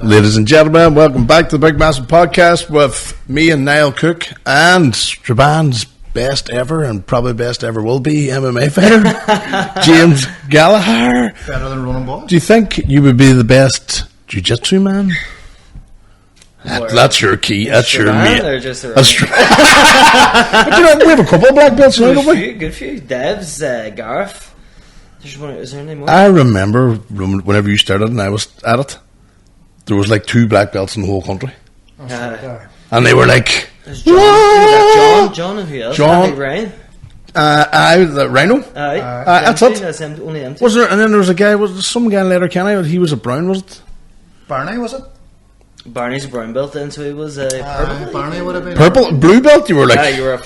Ladies and gentlemen, welcome back to the Big Massive Podcast with me and Niall Cook and Straban's best ever and probably best ever will be MMA fighter, James Gallagher. Better than running ball. Do you think you would be the best Jiu-jitsu man? That's your key. That's your mate. Or just a But you know, we have a couple of black belts now, don't we? Good few. Devs, Gareth. Is there any more? I remember whenever you started and I was at it, there was like 2 black belts in the whole country. And they were like, John and who else? John. Ryan. The Rhino. That's it. That's only empty. Was there? And then there was a guy. Was there some guy in Letterkenny? He was a brown. Was it? Barney, was it? Barney's a brown belt then, so he was purple. Barney would have been Purple, blue belt. You were like, you were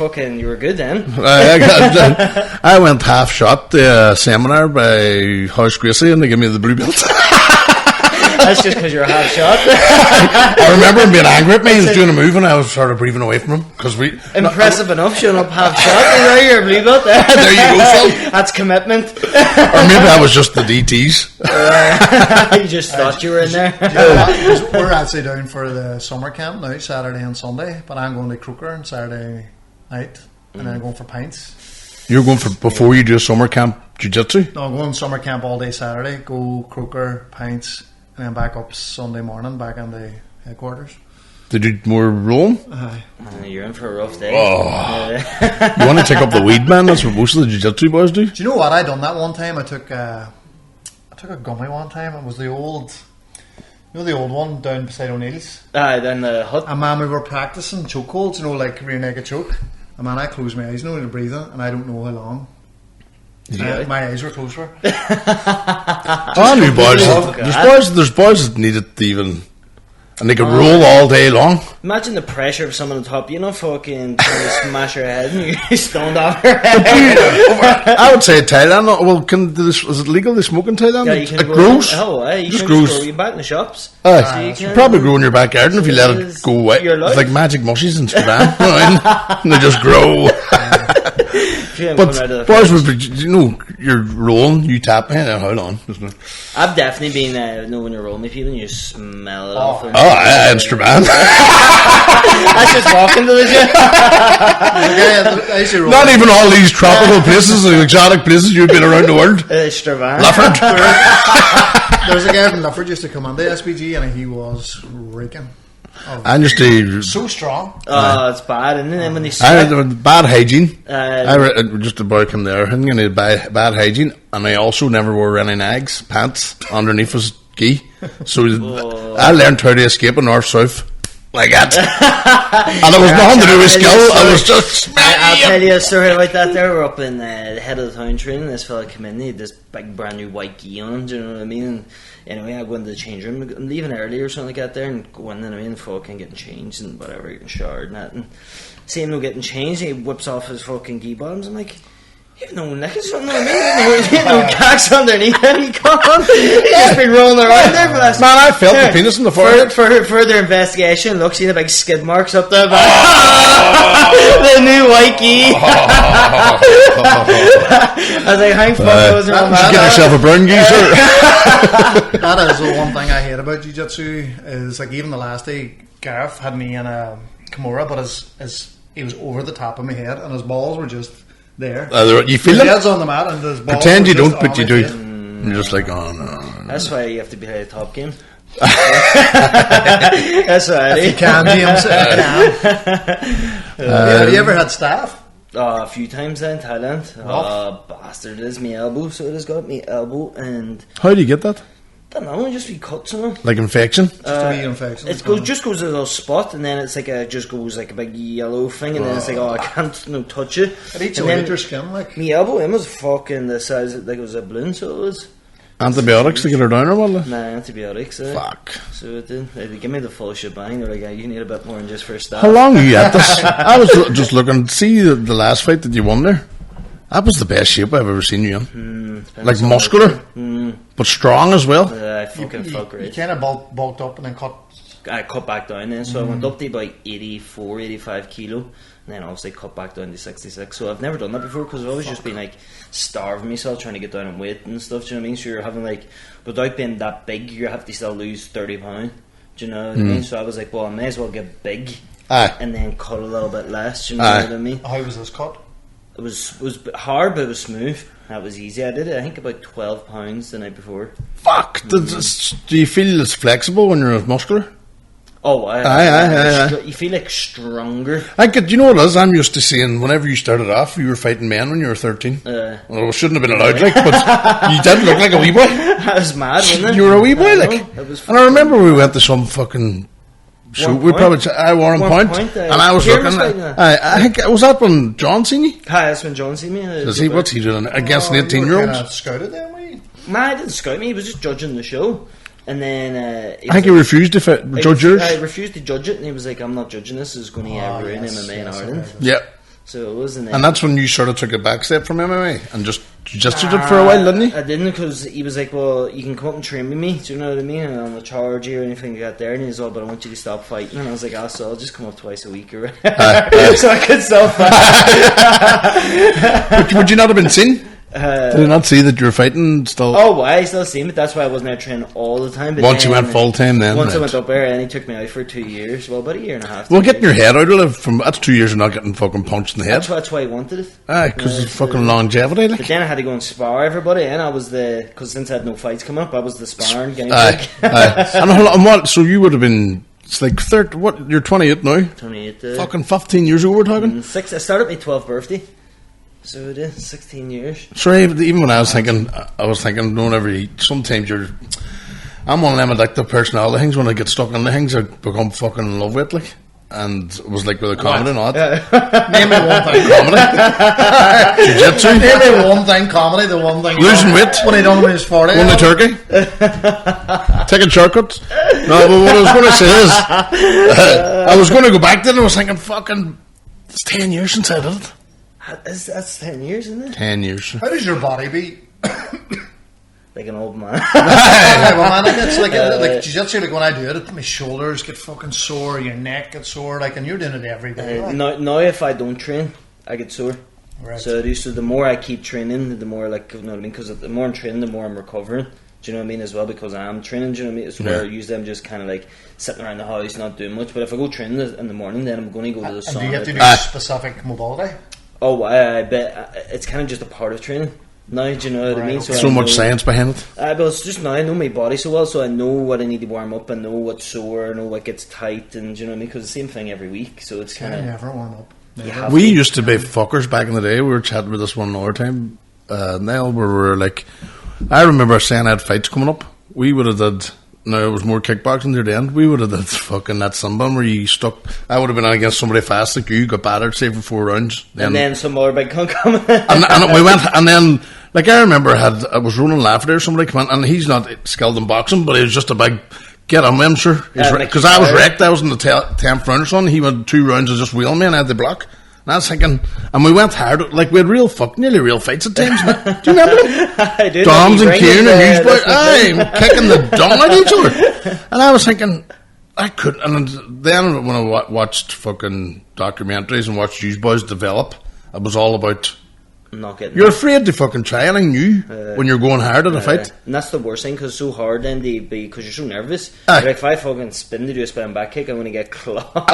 good then. I went half shot the seminar by House Gracie, and they gave me the blue belt. That's just because you're a half shot. I remember him being angry at me. He was doing a move, and I was sort of breathing away from him because we impressive enough showing up half shot. There you're a blue belt. There you go, son. That's commitment. Or maybe I was just the DTs. You just thought you were in there. We're actually down for the summer camp now, Saturday and Sunday, but I'm going to Croker on Saturday night, and then I'm going for pints. You're going for before you do a summer camp jiu-jitsu? No, I'm going summer camp all day Saturday, go Croker, pints, and then back up Sunday morning, back in the headquarters. Did you do more rolling? You're in for a rough day. You want to take up the weed, man? That's what most of the jiu-jitsu boys do. Do you know what? I done that one time. I took a gummy one time. It was the old, the old one down beside O'Neill's. Then the hut. And man, we were practicing choke holds, like rear naked choke. And man, I closed my eyes now and breathing, and I don't know how long. My eyes were closed for. I knew boys. There's boys that need it even, and they could roll all day long. Imagine the pressure of someone on top. You know, fucking trying to smash your head and you're stoned off your head. I would say Thailand. Well, is it legal to smoke in Thailand? Yeah, you can it grows. You just can grows. grow you back in the shops. You probably grow in your back garden if you let it go away. It's like magic mushies in Strabanimalmma, and they just grow. But boys, you're rolling, you tap me, and hold on. I've definitely been, when you're rolling with people and you smell it off. And Straban. That's just walking to the gym. Not even all these tropical places, exotic places you've been around the world. Straban. Lufford. There's a guy from Lufford used to come on the SPG and he was raking. I used to so strong. It's bad, and then when they bad hygiene. Just a boy come there, and you bad hygiene, and I also never wore any nags pants underneath his gi. So I learned how to escape in north south like that, and it was nothing to do with skill. I was just. I'll tell you a story about that. There, we're up in the head of the town training. This fella came in, he had this big brand new white gi on. Do you know what I mean? And anyway, I go into the change room. I'm leaving early or something like that there, and go in there and fucking getting changed and whatever, getting showered and that. And see him getting changed, and he whips off his fucking gi bottoms. I'm like, you have no neck or something. I mean, you have no cocks underneath him. He's just been rolling around there for last. Man, I felt the penis in the forehead. For further investigation, look, see the big skid marks up there. The new white gi. I was like, how fuck goes around that? Get yourself a burn geezer. That is the one thing I hate about jiu-jitsu is like even the last day Gareth had me in a Kimura, but he was over the top of my head and his balls were just there. You feel his head's on the mat and his balls pretend you don't, on but you do. Head. You're just like, oh no. That's why you have to play a top game. That's right. If you can, James. Have you ever had staff? A few times in Thailand. Bastard, it is me elbow, so it has got me elbow. And how do you get that? I don't know, just be cuts on them. Like infection? Just a wee infection. It just goes a little spot, and then it's like just goes like a big yellow thing, and then it's like, I can't touch it. It eats away at your skin, like. My elbow, it was fucking the size, like it was a balloon, so it was. Antibiotics to get her down or what? Nah, antibiotics. Fuck. So it did. They give me the full shebang. They're like, you need a bit more than just for staff. How long are you at this? I was just looking. See the last fight that you won there? That was the best shape I've ever seen you in. Like muscular, but strong as well. I fucking felt great. You kind of bulked up and then cut. I cut back down then, so I went up to about 84, 85 kilo, and then obviously cut back down to 66. So I've never done that before because I've always just been like starving myself trying to get down in weight and stuff. Do you know what I mean? So you're having like, without being that big, you have to still lose 30 pounds. Do you know what I mean? So I was like, well, I may as well get big Aye. and then cut a little bit less. Do you know Aye. what I mean? How was this cut? It was hard, but it was smooth. That was easy. I did it, I think, about 12 pounds the night before. Fuck. Do you feel as flexible when you're muscular? Oh, Aye. You feel like stronger. You know what it is? I'm used to seeing whenever you started off, you were fighting men when you were 13. Well, it shouldn't have been allowed, like, but you did look like a wee boy. That was mad, wasn't it? You were a wee boy, like. It was And I remember we went to some fucking shoot. We probably I wore on point, and I was looking. I think was that when John seen you? Hi, that's when John seen me. What's he doing against an 18-year-old? Kind of scouted then, were you? Nah, he didn't scout me. He was just judging the show. And then I think he refused to judge yours. I refused to judge it, and he was like, "I'm not judging this. It's going to ruin MMA in Ireland." Yeah. So it wasn't. And that's when you sort of took a back step from MMA and just jiu-jitsu'd it for a while, didn't you? I didn't, because he was like, "Well, you can come up and train with me. Do you know what I mean? And I'm not charge you or anything like that there." And he's all, "But I want you to stop fighting." And I was like, so I'll just come up twice a week, or so I could stop fighting. Would you not have been seen? Did I not see that you were fighting still? Oh, well, I still see him, but that's why I wasn't out training all the time. But Once you went full time, then once I went up there, and he took me out for 2 years. Well, about a year and a half. Well, getting your head out of it from that's 2 years of not getting fucking punched in the head. That's why he wanted it. Aye, because it's fucking longevity. Like. But then I had to go and spar everybody, and I was because since I had no fights coming up, I was the sparring guinea pig. Aye. And what? So you would have been. It's like 30. What? You're 28 now. 28. Fucking 15 years ago. We're talking. I started my 12th birthday. So it is 16 years. Sorry, even when I was thinking, whenever sometimes I'm one of them addictive personality things. When I get stuck in the things, I become fucking in love with it, like. And it was like with a comedy and all that. Name me one thing comedy. Jiu-jitsu. Name me one thing comedy. The one thing losing weight when he done when he was 40. Won the turkey. Taking shortcuts. No, but what I was going to say is, I was going to go back then. And I was thinking, fucking, it's 10 years since I did it. That's 10 years, isn't it? 10 years. How does your body be? Like an old man. Well, man, it's like jiu-jitsu. Like when I do it, my shoulders get fucking sore, your neck gets sore, like, and you're doing it every day. Now, if I don't train, I get sore. Right. So the more I keep training, the more, like, you know what I mean? Because the more I'm training, the more I'm recovering. Do you know what I mean? As well, because I'm training. Do you know what I mean? It's where usually I'm just kind of like sitting around the house, not doing much. But if I go training in the morning, then I'm going to go to the sauna. Do you have to do specific mobility? Oh, I bet it's kind of just a part of training. Now, do you know what I mean? So much science behind it. But it's just now I know my body so well, so I know what I need to warm up, I know what's sore, I know what gets tight, and do you know what I mean? Because the same thing every week, so it's kind of never warm up. We used to be fuckers back in the day. We were chatting with this one another time, Niall, where we were like, I remember saying I had fights coming up. We would have did. No, it was more kickboxing near the end. We would have did fucking that sunburn where you stuck. I would have been against somebody fast like you, got battered, say, for 4 rounds. And then some other big cunt coming. and we went, and then, like, I remember I was Ronan Lafferty or somebody come in, and he's not skilled in boxing, but he was just a big, get him, I'm sure. Because I was wrecked, I was in the 10th round or something. He went 2 rounds of just wheeling me, and I had the block. And I was thinking, and we went hard, like we had nearly real fights at times. Do you remember them? I do. Doms and Kieran and Newsboy, kicking the dung at each other. And I was thinking, I couldn't. And then when I watched fucking documentaries and watched Newsboys develop, it was all about. Not getting You're afraid to fucking try anything new when you're going hard at a fight. And that's the worst thing, because it's so hard then because you're so nervous. Like, if I fucking spin to do a spin back kick, I'm going to get clocked.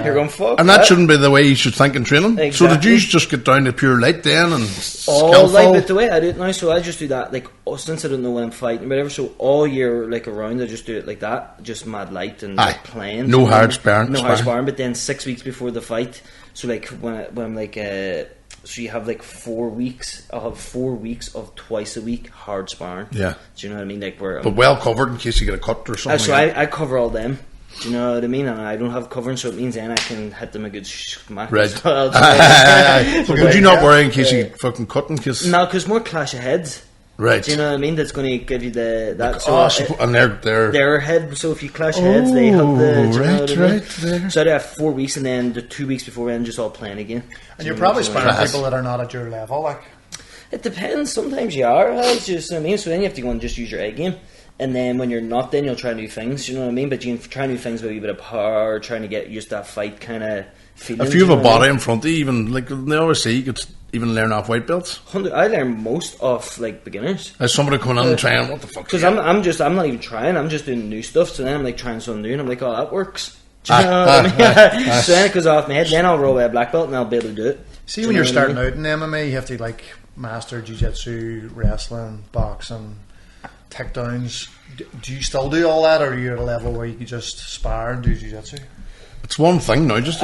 You're going, fuck. And that shouldn't be the way you should think in training. Exactly. So did you just get down to pure light then and all light? But the way I do it now, so I just do that, like, since I don't know when I'm fighting, whatever, so all year, like, around, I just do it like that, just mad light and playing. No hard sparring. No hard sparring, but then 6 weeks before the fight, so like, when I'm like, so you have like 4 weeks. I'll have 4 weeks of twice a week hard sparring. Yeah. Do you know what I mean? Like but well covered in case you get a cut or something. So I cover all them. Do you know what I mean? And I don't have covering, so it means then I can hit them a good smack. Right. Well. But would you not worry in case you get fucking cut in case? No, because more clash of heads. Right. Do you know what I mean? That's going to give you that. And they're their head. So if you clash heads, they have the. Right there. So I have 4 weeks, and then the 2 weeks before, then just all playing again. And you're probably sparring people that are not at your level, like. It depends. Sometimes you are. It's just, I mean, so then you have to go and just use your A game. And then when you're not, then you'll try new things. You know what I mean? But you can try new things with a wee bit of power, trying to get used to that fight kind of feeling. If you have a body in front of you, even like they always say, you could even learn off white belts. I learn most off like beginners. As somebody coming in and trying, what the fuck? Because I'm not even trying. I'm just doing new stuff. So then I'm like trying something new, and I'm like, oh, that works. Do you know what I mean? So then it goes off my head. Then I'll roll away a black belt, and I'll be able to do it. See, when you're starting out in MMA, you have to like master jiu-jitsu, wrestling, boxing, takedowns. Do you still do all that, or are you at a level where you can just spar and do jiu-jitsu? It's one thing now, just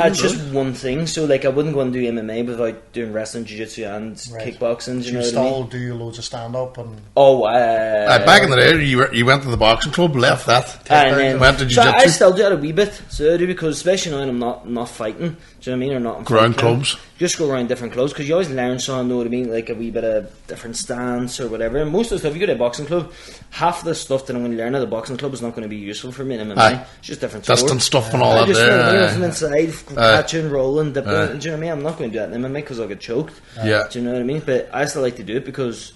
one thing. So like, I wouldn't go and do MMA without doing wrestling, jiu-jitsu, and kickboxing. Do you know what I mean? Still do loads of stand-up and. Back in the day, you went to the boxing club, left that, and then went to jiu-jitsu. So I still do it a wee bit. So I do, because especially now I'm not fighting. Do you know what I mean? Or not in around clubs. Just go around different clubs, because you always learn something. Know what I mean? Like a wee bit of different stance or whatever. And most of the stuff, if you go to a boxing club, half of the stuff that I'm going to learn at the boxing club is not going to be useful for me in MMA. It's just different distance stuff and all that. From inside, catching, rolling, dipping. Do you know what I mean? I'm not going to do that in MMA because I'll get choked. Do you know what I mean? But I still like to do it, because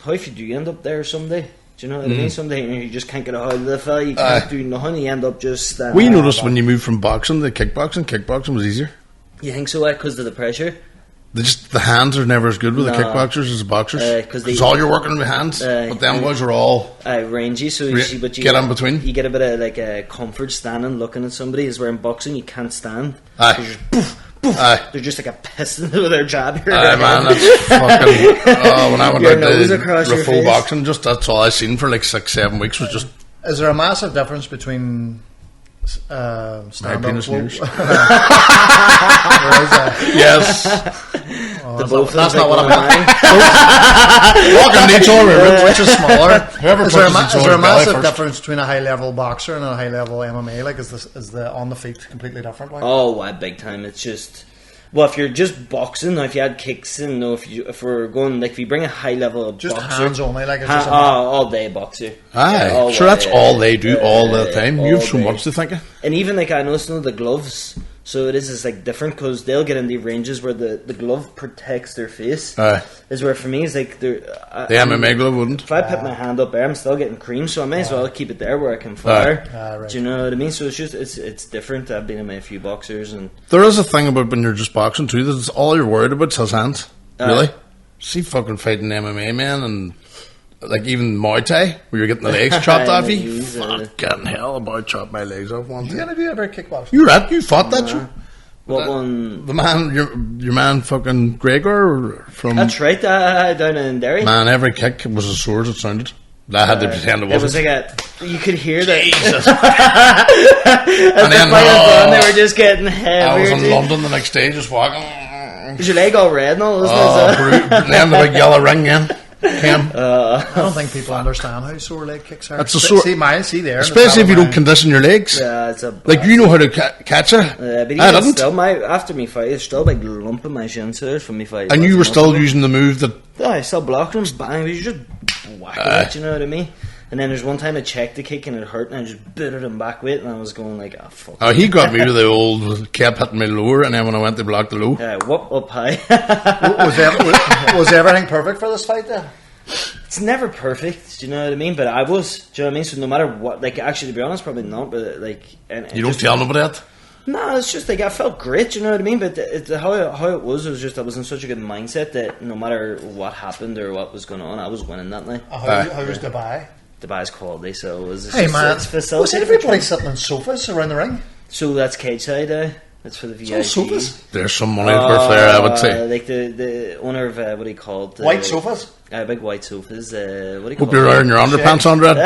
how if you do end up there someday? Do you know what I mean? Someday you just can't get out of the fella. You can't do nothing. You end up just. We noticed when you moved from boxing to kickboxing was easier. You think so? Because of the pressure? The hands are never as good with the kickboxers as the boxers. Because all you're working with hands. But them boys are all rangy. So but you get in between. You get a bit of like a comfort standing, looking at somebody. Is where in boxing you can't stand. They're just like a piston with their jab. Man, that's fucking. When I went out to full boxing, that's all I seen for like 6-7 weeks was just. Is there a massive difference between stand-up? Yes. That's not what I meant. Walking each other, which is smaller. Is there a massive difference between a high-level boxer and a high-level MMA? Like, is the on the feet completely different? Like? Oh, big time. It's just. Well, if you're just boxing, or if you had kicks in, or if we're going, like, if you bring a high level of just boxer, hands only, like, it's just all day boxer. Sure, that's all they do all the time. You have so much to think of. And even like I noticed the gloves. So it is like different, because they'll get in the ranges where the glove protects their face. Is where for me is like the MMA glove wouldn't. If I put my hand up there, I'm still getting cream, so I may as well keep it there where I can fire. Right. Do you know what I mean? So it's just it's different. I've been in a few boxers, and there is a thing about when you're just boxing too. That's all you're worried about is his hands. Really? See fucking fighting MMA, man, and like even Muay Thai, where you're getting the legs chopped off you. Fucking hell, about chopped my legs off once. You gonna do ever kickboxing? You fought that, you? What one? The man, your man, fucking Gregor from. That's right, down in Derry. Man, every kick was as sore as it sounded. I had to pretend it wasn't. It was like you could hear that. Jesus. And then they were just getting heavier. I was in London the next day, just walking. Was your leg all red and all? Then the big yellow ring in. I don't think people understand how sore leg kicks are. That's a sore. See there. Especially if you don't condition your legs. Yeah, it's like you know how to catch it. But I didn't. Still, after me fight, it's still a big lump in my shin from me fight. And you were still using the move that. Yeah, I still blocking him, bang. You just whack it. You know what I mean? And then there's one time I checked the kick and it hurt, and I just booted him back with it, and I was going like, fuck. Oh, he got me with the old, kept hitting me lower, and then when I went to block the low. Yeah, whoop up high. was everything perfect for this fight then? It's never perfect, do you know what I mean? But I was, do you know what I mean? So no matter what, like, actually, to be honest, probably not, but like... And you don't tell nobody that? No, it's just like, I felt great, you know what I mean? But how it was just, I was in such a good mindset that no matter what happened or what was going on, I was winning that night. How was Dubai? Dubai's quality, so it was... Hey man, was everybody sitting on sofas around the ring? So that's cage side, That's for the VIP. Sofas? There's some money worth there, I would say. Like the owner of, what do you call it? White sofas? Big white sofas. What do you call Hope you're wearing your underpants under it.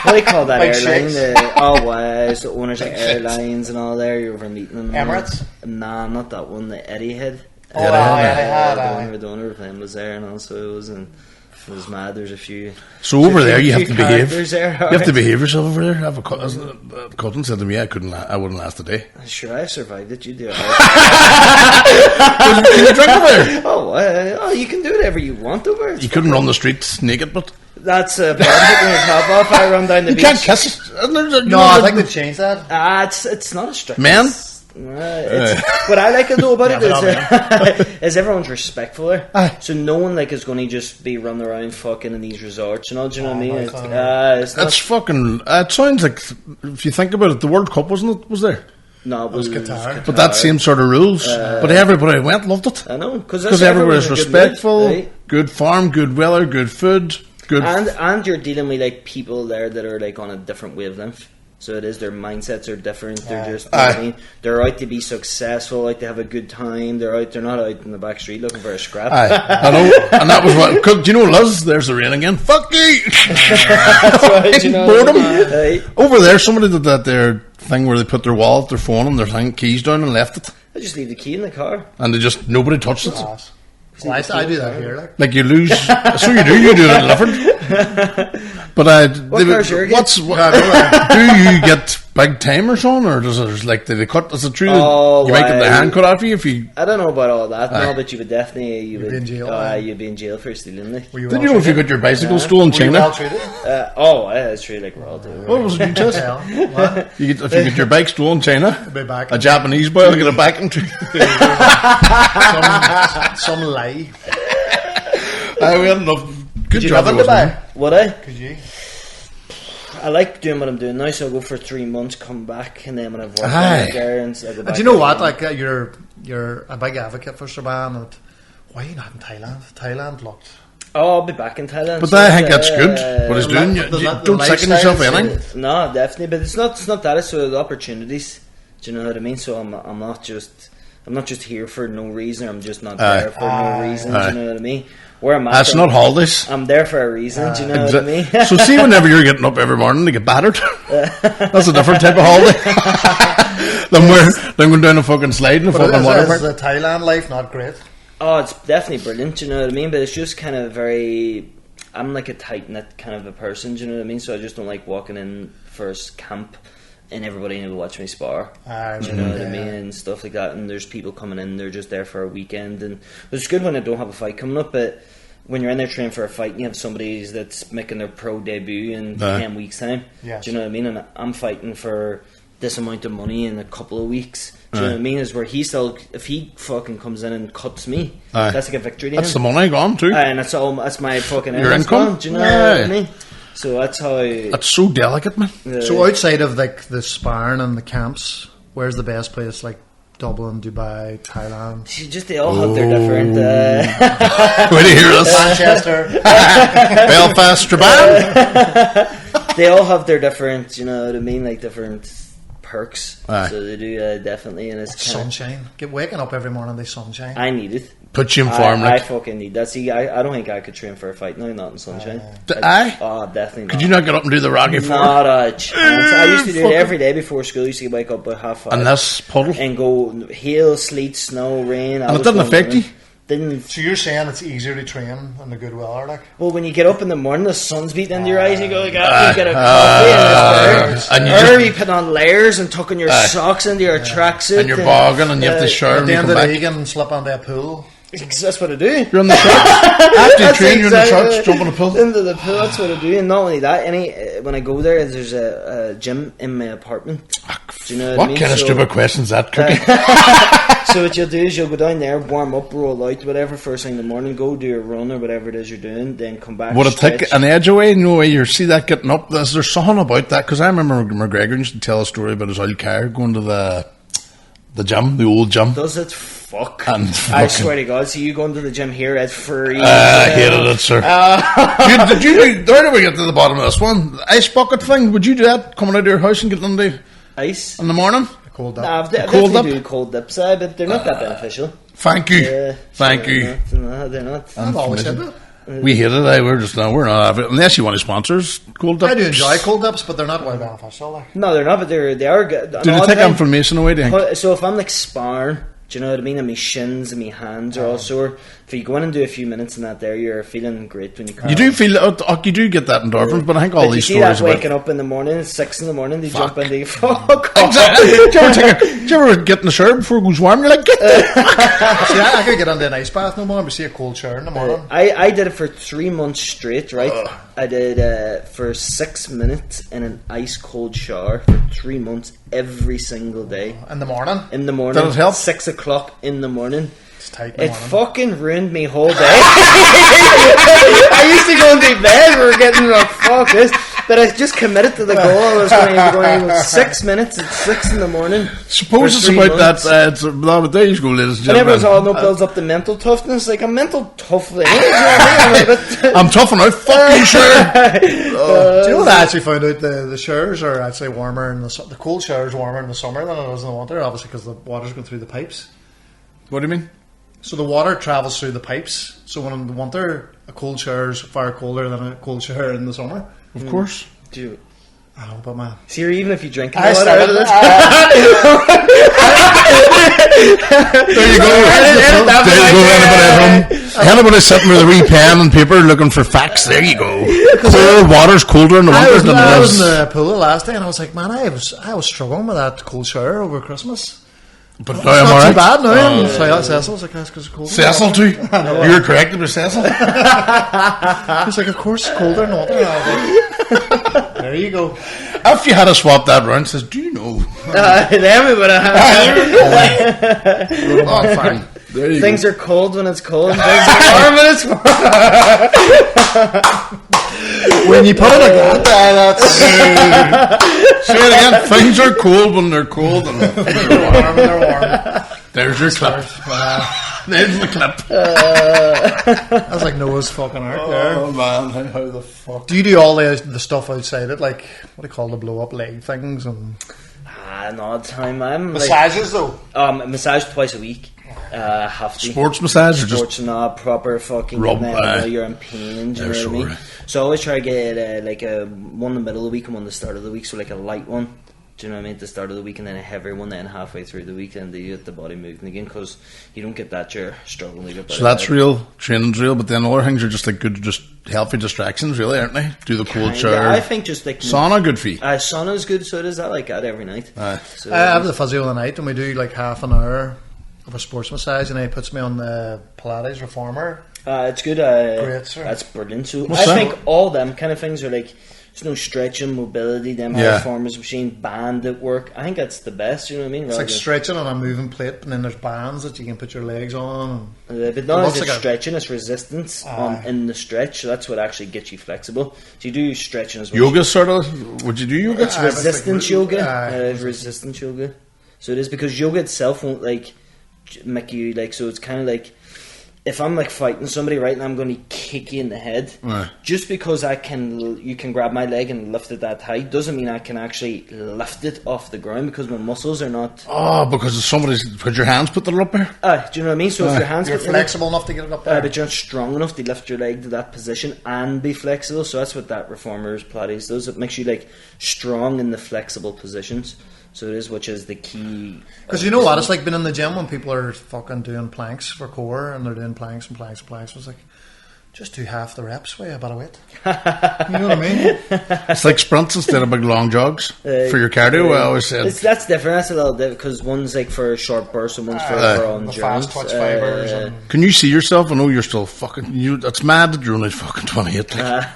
What do you call that Big airline? It's the owners of airlines and all there. You're over meeting them. Emirates? Nah, not that one. The Etihad. The owner of them was there, and also it was it was mad. There's a few. So over there, you have to behave. There, you have to behave yourself over there. I have a cousin said to me, I wouldn't last a day. Sure, I survived it. You do it. Can you drink over there? Oh, you can do whatever you want over there. You couldn't run the streets naked, but that's a problem. Taking your top off, I run down the beach. You can't kiss. No, I think they've changed that. It's not a strict. Men. What I like to know about it is everyone's respectful there. So no one is going to just be running around fucking in these resorts and all. Do you know what I mean? It's fucking. It sounds like, if you think about it, the World Cup was there. No, it was Qatar. But that same sort of rules. But everybody went, loved it. I know, because everybody's respectful, right? Good farm, good weather, good food, good. And you're dealing with like people there that are like on a different wavelength. So it is, their mindsets are different. They're just, you know what I mean? They're out to be successful, like they have a good time. They're not out in the back street looking for a scrap. I know, and that was what. Do you know, Liz? There's the rain again. Fuck you! That's right, you know. Boredom. Over there, somebody did that there thing where they put their wallet, their phone, and their keys down and left it. I just leave the key in the car. And nobody touched it. Well, I do that here. Like you lose. So you do it in Lifford. But what car's your do you get big timers on, or does it like do they cut? Is it true that you might get the hand cut off you if you? I don't know about all that. No, but you would definitely you'd be in jail. You'd be in jail for stealing. Like. Did you know if you got your bicycle stolen in China? It's true. Like we're all doing. What was it you just? If you get your bike stolen in China, back a Japanese boy will get it back into some lie. We had enough. Good job in Dubai. Would I? Could you? I like doing what I'm doing now, so I'll go for 3 months, come back, and then when I've worked there, and I go back. And do you know what? Like you're a big advocate for Straban, and why are you not in Thailand? Thailand looked. Oh, I'll be back in Thailand. But I think that's good. What he's doing, don't second yourself anything. No, definitely. But it's not that. It's the opportunities. Do you know what I mean? So I'm not just here for no reason. I'm just not there for no reason. Do you know what I mean? Where am I? That's not holidays. I'm there for a reason. Do you know what I mean? So see, whenever you're getting up every morning to get battered, that's a different type of holiday. Then going down a fucking slide in a fucking water park. Is the Thailand life not great? Oh, it's definitely brilliant. Do you know what I mean? But it's just kind of I'm like a tight knit kind of a person. Do you know what I mean? So I just don't like walking in first camp and everybody will watch me spar. Do you know what I mean? And stuff like that. And there's people coming in, they're just there for a weekend. And it's good when I don't have a fight coming up, but when you're in there training for a fight and you have somebody that's making their pro debut in 10 weeks' time, do you know what I mean? And I'm fighting for this amount of money in a couple of weeks. Do you know what I mean? Is where if he fucking comes in and cuts me, that's like a victory to him. That's the money gone too. And that's my fucking your income. Gone. Do you know what I mean? So that's how. That's so delicate, man. So outside of like the sparring and the camps, where's the best place? Like Dublin, Dubai, Thailand. They all have their different. Where do you hear us? Manchester, Belfast, Strabane. They all have their different. You know what I mean? Like different perks. So they do definitely, and it's sunshine. Get waking up every morning. The sunshine. I need it. Put you in form. I fucking need that. See, I don't think I could train for a fight now, not in sunshine. Oh, definitely not. Could you not get up and do the Rocky Four? Not a chance. I used to do it every day before school. I used to wake up by 5:30. And this puddle? And go hail, sleet, snow, rain. And it didn't affect you? So you're saying it's easier to train in the good weather, like? Well, when you get up in the morning, the sun's beating into your eyes, and you go like, you get a coffee and you put on layers and tucking your socks into your tracksuit, and you're bogging, and you have to shower. At the end of the week, and slip onto a pool. That's what I do. You're in the trucks. After you train, you're in the trucks, jump in the pool. Into the pool, that's what I do. And not only that, when I go there's a gym in my apartment. Do you know what I mean? Kind of stupid questions that, Cookie? So what you'll do is you'll go down there, warm up, roll out, whatever, first thing in the morning, go do a run or whatever it is you're doing, then come back. Would it take an edge away? No way. You see that getting up? Is there something about that? Because I remember McGregor used to tell a story about his old car going to the gym, the old gym. Does it? Fuck. I swear to God, so you going to the gym here at free. I hated it, sir. Did you where do we get to the bottom of this one? The ice bucket thing, would you do that coming out of your house and getting into ice in the morning? A cold dip. Nah, I've definitely do cold dips, but they're not that beneficial. Thank you. Thank you. No, they're not. I've always said that. We hate it. We're not unless you want to sponsors cold dips. I do enjoy cold dips, but they're not well beneficial. No, they're not, but they are good. Do they take inflammation away, do you think? So if I'm like sparring, do you know what I mean? And my shins and my hands are all sore. If you go in and do a few minutes in that there, you're feeling great when you come. You do feel you do get that endorphins, but I think all these stories. You see that waking up in the morning, it's 6 a.m, they jump into the fuck. Exactly. Do you ever get in the shower before it goes warm? You're like, get the See, I could get into an ice bath no more, but see a cold shower in the morning. I did it for 3 months straight, right? I did for 6 minutes in an ice cold shower for 3 months every single day. In the morning? In the morning. Did it help? 6 o'clock in the morning. It fucking ruined me whole day. I used to go into bed, we were getting fuck this. But I just committed to the goal. I was going with 6 minutes at 6 in the morning. Suppose it's about months. it's about a day's goal, ladies and And everyone's gentlemen. all builds up the mental toughness. Like, I'm mental tough. Like, you know what I mean? I'm tough enough, fucking sure. Do you know what I actually found out? The showers are actually warmer in the cold showers warmer in the summer than it is in the winter, obviously because the water's going through the pipes. What do you mean? So the water travels through the pipes. So when in the winter, a cold shower is far colder than a cold shower in the summer. Of course. Dude. I don't know, but man. See, even if you drink I the water started out of it. There you go. Anybody at home? Anybody sitting with a wee pen and paper looking for facts? There you go. Cold water's colder in the winter than I it was in is. the pool last day and I was like, man, I was struggling with that cold shower over Christmas. But It's now I'm not alright. too bad now. So Cecil was like, that's because it's cold. Cecil too. You're correct, it was Cecil. He's like, of course, it's colder in the winter. And I was like, there you go. If you had to swap that round, says, do you know? Then we would have. Oh, fine. There you Things go. are cold when it's cold, and things are warm when it's warm. When you put it like that, that's Say it again. Things are cold when they're cold. And warm. They're warm. there's your clip. There's the clip. That's like Noah's fucking ark there. Oh man, how the fuck? Do you do all the stuff outside it, like what do you call the blow up leg things and An odd time. I'm massages though? massage twice a week. Have to. Sports massage or just Sports not proper fucking rub, you're in pain. Do you they're know what I mean? sore. So I always try to get like a one in the middle of the week and one at the start of the week. So like a light one. Do you know what I mean? At the start of the week and then a heavy one. Then halfway through the week, then you get the body moving again because you don't get that. You're struggling to get. so that's real. Training's real, but then other things are just like good, just healthy distractions, really, aren't they? Do the cold shower. I think just like Sauna, good for you. sauna's good. So it is. I like that every night. So I have the physio the night and we do like half an hour of a sports massage and he puts me on the Pilates reformer. it's good. Great, sir. That's brilliant. So What's I that? think all them kind of things are like there's no stretching, mobility, them Yeah. reformers machine, band at work. I think that's the best. You know what I mean? It's like stretching on a moving plate and then there's bands that you can put your legs on. But not looks as it's like a- stretching, it's resistance in the stretch. So that's what actually gets you flexible. So you do stretching as well. Yoga, sort of. Would you do yoga? It's resistance yoga. Aye. Resistance yoga. So it is because yoga itself won't like make you like. So it's kind of like if I'm like fighting somebody, right, and I'm going to kick you in the head, Right. just because you can grab my leg and lift it that high, doesn't mean I can actually lift it off the ground because my muscles are not. Oh, because because your hands put it up there. Do you know what I mean? So if your hands You're get in it, flexible enough to get it up there. but you're not strong enough to lift your leg to that position and be flexible. So that's what that reformers Pilates does. It makes you like strong in the flexible positions. So it is, which is the key. Because you know what, it's like being in the gym when people are fucking doing planks for core and they're doing planks and planks and planks. It's like, just do half the reps, way a bit of weight. You know what I mean? It's like sprints instead of big long jogs for your cardio. I always said. That's different. That's a little different because one's like for short bursts and one's for endurance. The fast twitch fibers and Can you see yourself? I know you're still fucking. It's mad that you're only fucking 28. Like.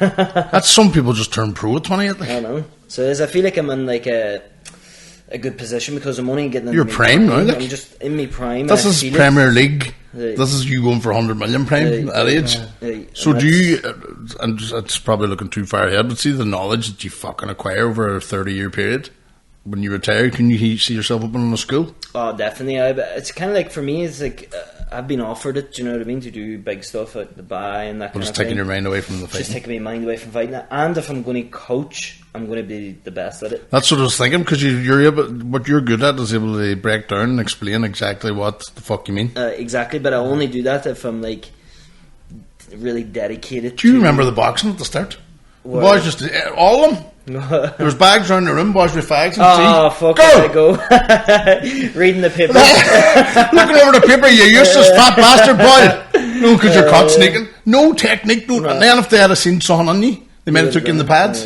That's some people just turn pro at 28. Like. I don't know. So it is, I feel like I'm in like a good position because I'm only getting. You're my prime now, like. I'm just in my prime. This and I is feel it. Premier League. Right. This is you going for 100 million prime at age. Right. So And do you? And it's probably looking too far ahead. But see the knowledge that you fucking acquire over a 30-year period. When you retire, can you see yourself opening a school? Oh, definitely. It's kind of like for me. It's like I've been offered it. Do you know what I mean? To do big stuff at Dubai and that But kind it's of taking thing. your mind away from the fight. Just taking my mind away from fighting it. And if I'm going to coach, I'm going to be the best at it. That's what I was thinking because you're able. What you're good at is able to break down and explain exactly what the fuck you mean. Exactly, but I only do that if I'm like really dedicated. Do you remember the boxing at the start? The What? boys just all of them. There was bags around the room, boys with fags. And Oh, see, fuck go! it, I go. Reading the paper. Looking over the paper, you useless fat bastard boy. No, because you're caught sneaking. No technique, no. And then if they had seen something on you, they might have took you in the pads.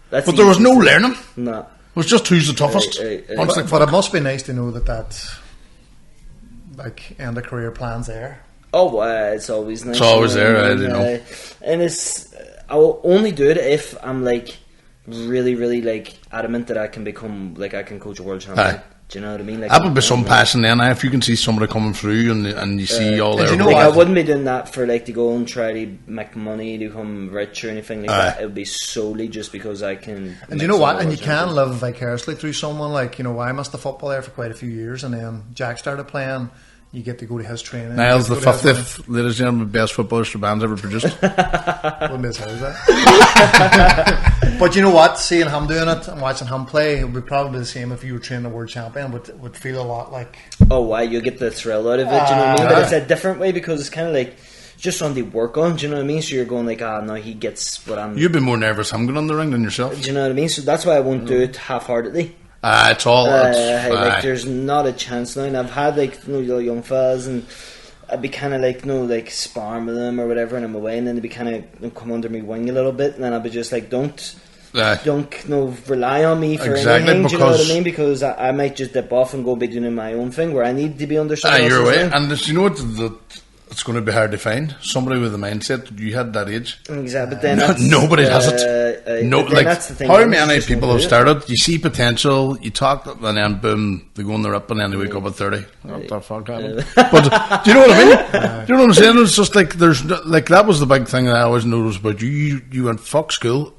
That's But the there was no easiest learning. thing. No. It was just who's the toughest. Punch like but it must be nice to know that like end of career plans there. Oh, it's always nice. It's always you there, what I mean? don't know. And it's, I will only do it if I'm like really, really like adamant that I can become like I can coach a world champion. Aye. Do you know what I mean? Like, that would be some passion then. If you can see somebody coming through and you see all their. you know like, what? I wouldn't be doing that for like to go and try to make money, to become rich or anything like that. It would be solely just because I can. And you know what? And you can live vicariously through someone. Like, you know, I missed the football there for quite a few years, and then Jack started playing. You get to go to his training. Niles, the 50th, ladies and gentlemen, best footballer Strabans ever produced. Wouldn't be as hard as that. But you know what? Seeing him doing it and watching him play, it would probably be the same if you were training a world champion. Would feel a lot like. Oh, wow, you get the thrill out of it. Do you know what I mean? But it's a different way because it's kind of like just something to work on. Do you know what I mean? So you're going like, no, he gets what I'm. You'd be more nervous him going on the ring than yourself. Do you know what I mean? So that's why I won't do it half-heartedly. It's all. Like, there's not a chance now. And I've had like little young fellas, and I'd be kind of like like sparring with them or whatever, and I'm away, and then they'd be kind of come under my wing a little bit, and then I'd be just like, don't rely on me for anything. Do you know what I mean? Because I might just dip off and go be doing my own thing where I need to be under someone else's you're away, wing. and you know what? It's going to be hard to find somebody with the mindset you had that age. Exactly, but then nobody has it. No, like that's the thing. How many people have started? You see potential, you talk, and then boom, they go on the rip, and then they wake up at 30. What the fuck happened? But do you know what I mean? Do you know what I'm saying? It's just like that was the big thing that I always noticed about you. You went fuck school,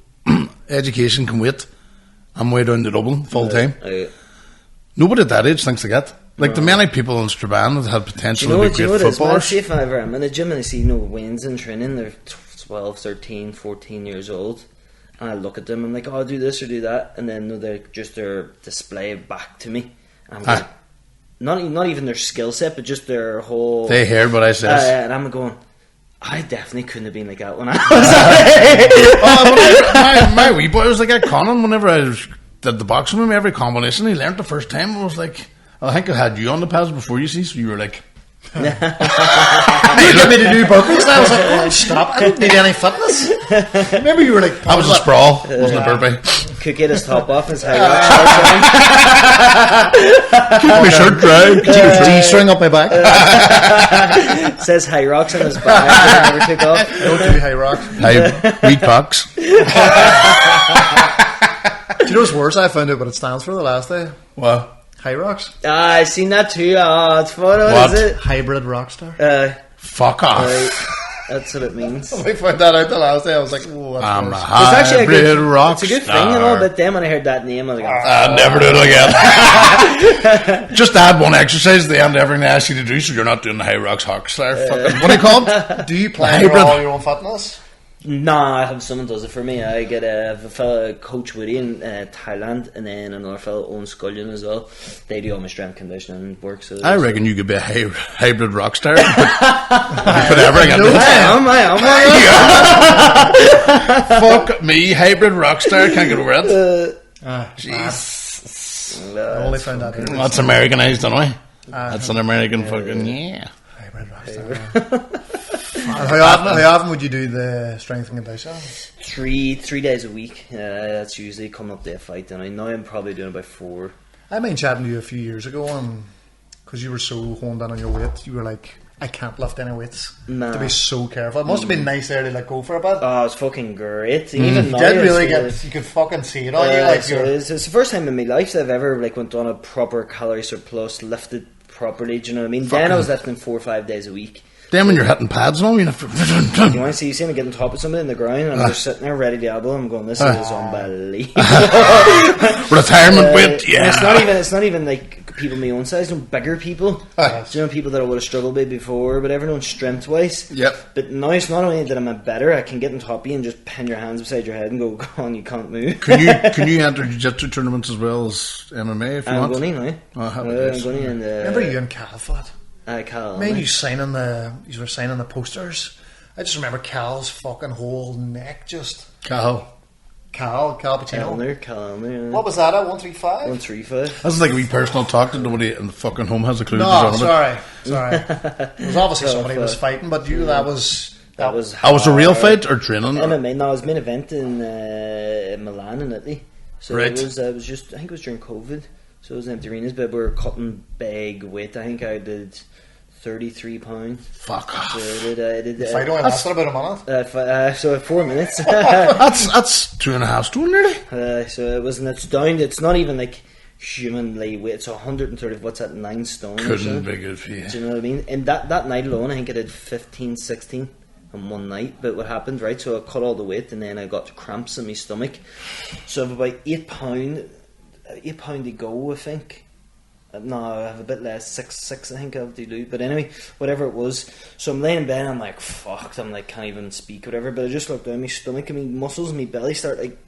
education can wait. I'm way down to Dublin full time. Nobody at that age thinks they get. Like the many people in Strabane that had potential to be great footballers. See if I ever am in the gym and I see Waynes in training, they're 12, 13, 14 years old, and I look at them and I'm like, oh, do this or do that, and then they're just their display back to me. And I'm going, not even their skill set, but just their whole. They heard what I said, and I'm going, I definitely couldn't have been like that when I was. My wee boy was like at Conan whenever I did the boxing with him. Every combination he learnt the first time, I was like. I think I had you on the pads before you see, so you were like, you get me to do burpees, and I was like, oh, stop, I don't need any fitness. Maybe you were like, I was a sprawl, wasn't a burpee. Could get his top off, his high rocks. Keep my shirt dry. D-string up my back. Says high rocks on his back. Never took off. I don't do high rocks. Wheat cocks. Do you know what's worse? I found out what it stands for the last day. What? High rocks. I've seen that too. It's fun. What is it? Hybrid rock star. Fuck off. That's what it means. I found that out the last day. I was like, "Oh, that's I'm worse." a hybrid rock It's a good star. thing, you know. But then when I heard that name, I was like, I'll never do it again. Just add one exercise at the end of everything they ask you to do, so you're not doing the high rocks rock star. What do you call it? Do you plan for all your own fitness? Nah, I have someone does it for me. I get a fella, Coach Woody in Thailand, and then another fella, Owen Scullion as well. They do all my strength conditioning work. So I reckon you could be a hybrid rock star. Put everything into it. I am. Fuck me, hybrid rock star. Can't get over it. Jesus. I only found that out. That's Americanized, anyway. That's an American fucking, hybrid rock star. How often would you do the strength and conditioning? 3 days a week. That's usually coming up to a fight, and I know I'm probably doing about 4. I mean, chatting to you a few years ago, and because you were so honed in on your weight, you were like, I can't lift any weights. Nah. To be so careful. It must have been nice there to let go for a bit. Oh, it's fucking great. Even now, you did really you could fucking see it on you. Like it's the first time in my life that I've ever went on a proper calorie surplus, lifted properly. Do you know what I mean? Then I was lifting 4 or 5 days a week. Then when you're hitting pads and all, you have to... You want to see me get on top of somebody in the ground, and I'm just sitting there ready to elbow. I'm going, this is unbelievable. Retirement weight, yeah. It's not even like people my own size, bigger people. Do you know, people that I would have struggled with before, but everyone strength wise. Yep. But now it's not only that I'm a better, I can get on top of you and just pin your hands beside your head and go on, you can't move. Can you enter jiu-jitsu tournaments as well as MMA if you want? I'm going now. I'm going in. Remember you and Cal fought? Cal. Man, you were signing the posters. I just remember Cal's fucking whole neck just. Cal Pacino. Cal, yeah. What was that at 135? 135. That's like a wee personal talk that nobody in the fucking home has a clue. No, sorry. It was obviously somebody was fighting, but that was a real fight or training? MMA. No, it was main event in Milan in Italy. So right. It was just, I think it was during COVID. So it was in empty arenas, but we were cutting big weight. I think I did 33 pounds. Fuck off. So I did. The fight only lasted about a minute. So 4 minutes. That's 2.5 stone nearly. So it wasn't. It's down. It's not even like humanly weight. It's 130. What's that? 9 stone. Couldn't be good for you. Do you know what I mean? And that night alone, I think I did 15, 16 in one night. But what happened, right? So I cut all the weight, and then I got cramps in my stomach. So I have about 8 pound to go, I think. No, I have a bit less, 6 I think I have to lose. But anyway, whatever it was. So I'm laying in bed and I'm like, fucked. I'm like, can't even speak, whatever. But I just looked down my stomach and my muscles and my belly start like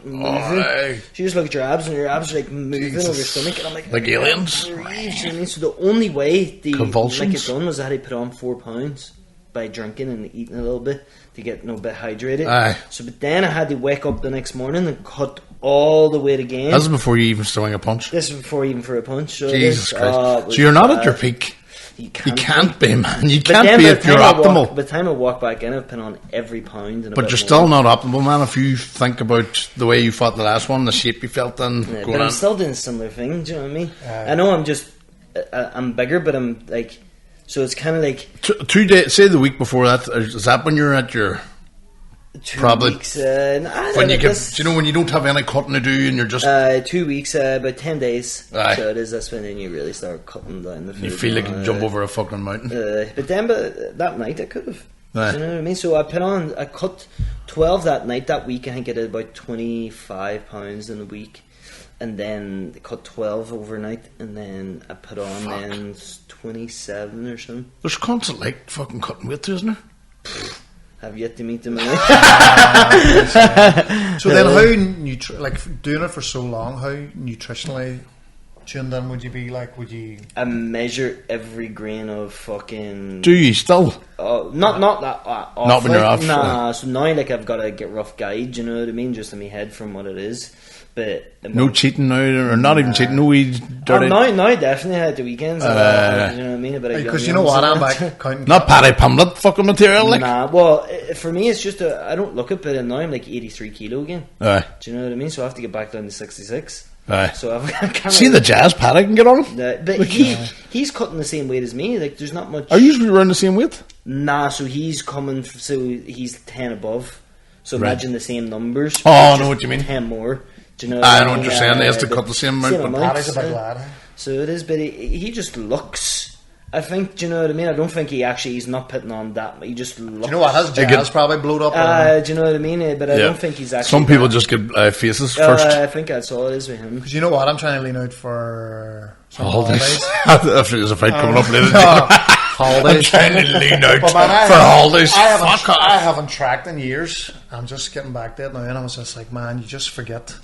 moving. So you just look at your abs and your abs are like moving over your stomach. And I'm like aliens. You know what I mean? So the only way to make it done was I had to put on 4 pounds by drinking and eating a little bit to get a bit hydrated. Aye. So, but then I had to wake up the next morning and cut all the weight again. This is before you even swing a punch. This is before even for a punch. So Jesus Christ. So you're not at your peak. You can't be, man. You can't be if you're optimal. By the time I walk back in, I've put on every pound. And but you're still not optimal, man. If you think about the way you fought the last one, the shape you felt in, yeah, but I'm still doing similar things. Do you know what I mean? I know I'm bigger, but I'm like, so it's kind of like 2 days. Say the week before that. Is that when you're at your 2 probably weeks? When you get, do you know when you don't have any cutting to do and you're just 2 weeks, about 10 days. Aye. So it is. That's when then you really start cutting down the food. You feel like you jump over a fucking mountain. But that night I could have. Do you know what I mean? So I cut 12 that night. That week I think I did about 25 pounds in a week, and then I cut 12 overnight, and then I put on then 27 or something. There's constant like fucking cutting weight, isn't there? Have yet to meet them. So then, how like doing it for so long? How nutritionally tuned in would you be? Like, would you? I measure every grain of fucking. Do you still? Not that. Not when you're off. Nah. So now, like, I've got to get rough guide. You know what I mean? Just in my head from what it is. But no cheating now, or not even cheating. No weed. Dirty. Now definitely at the weekends. You know what I mean? Because you know what, I'm back counting. Not Paddy Pumlet fucking material, like. Nah, well, for me it's just I don't look at it, now I'm like 83 kilo again. Aye. Do you know what I mean? So I have to get back down to 66. Aye. So I've see the jazz Paddy can get on him. But he's cutting the same weight as me. Like, there's not much. Are you around the same weight? Nah, so he's coming. So he's 10 above. So imagine the same numbers. Oh, I know what you mean. 10 more. Do you know I know what you're saying. He has to cut the same amount. But Paddy's a big lad. So it is, but he just looks. I think, do you know what I mean? I don't think he's not putting on that. He just looks. Do you know what? His jazz probably blowed up. Do you know what I mean? But I don't think he's actually. Some people just get faces first. I think that's all it is with him. Because you know what? I'm trying to lean out for some holidays. If there's a fight coming up later. Holidays. I'm trying to lean out for holidays. I haven't tracked in years. I'm just getting back to it now, and I was just like, man, you just forget.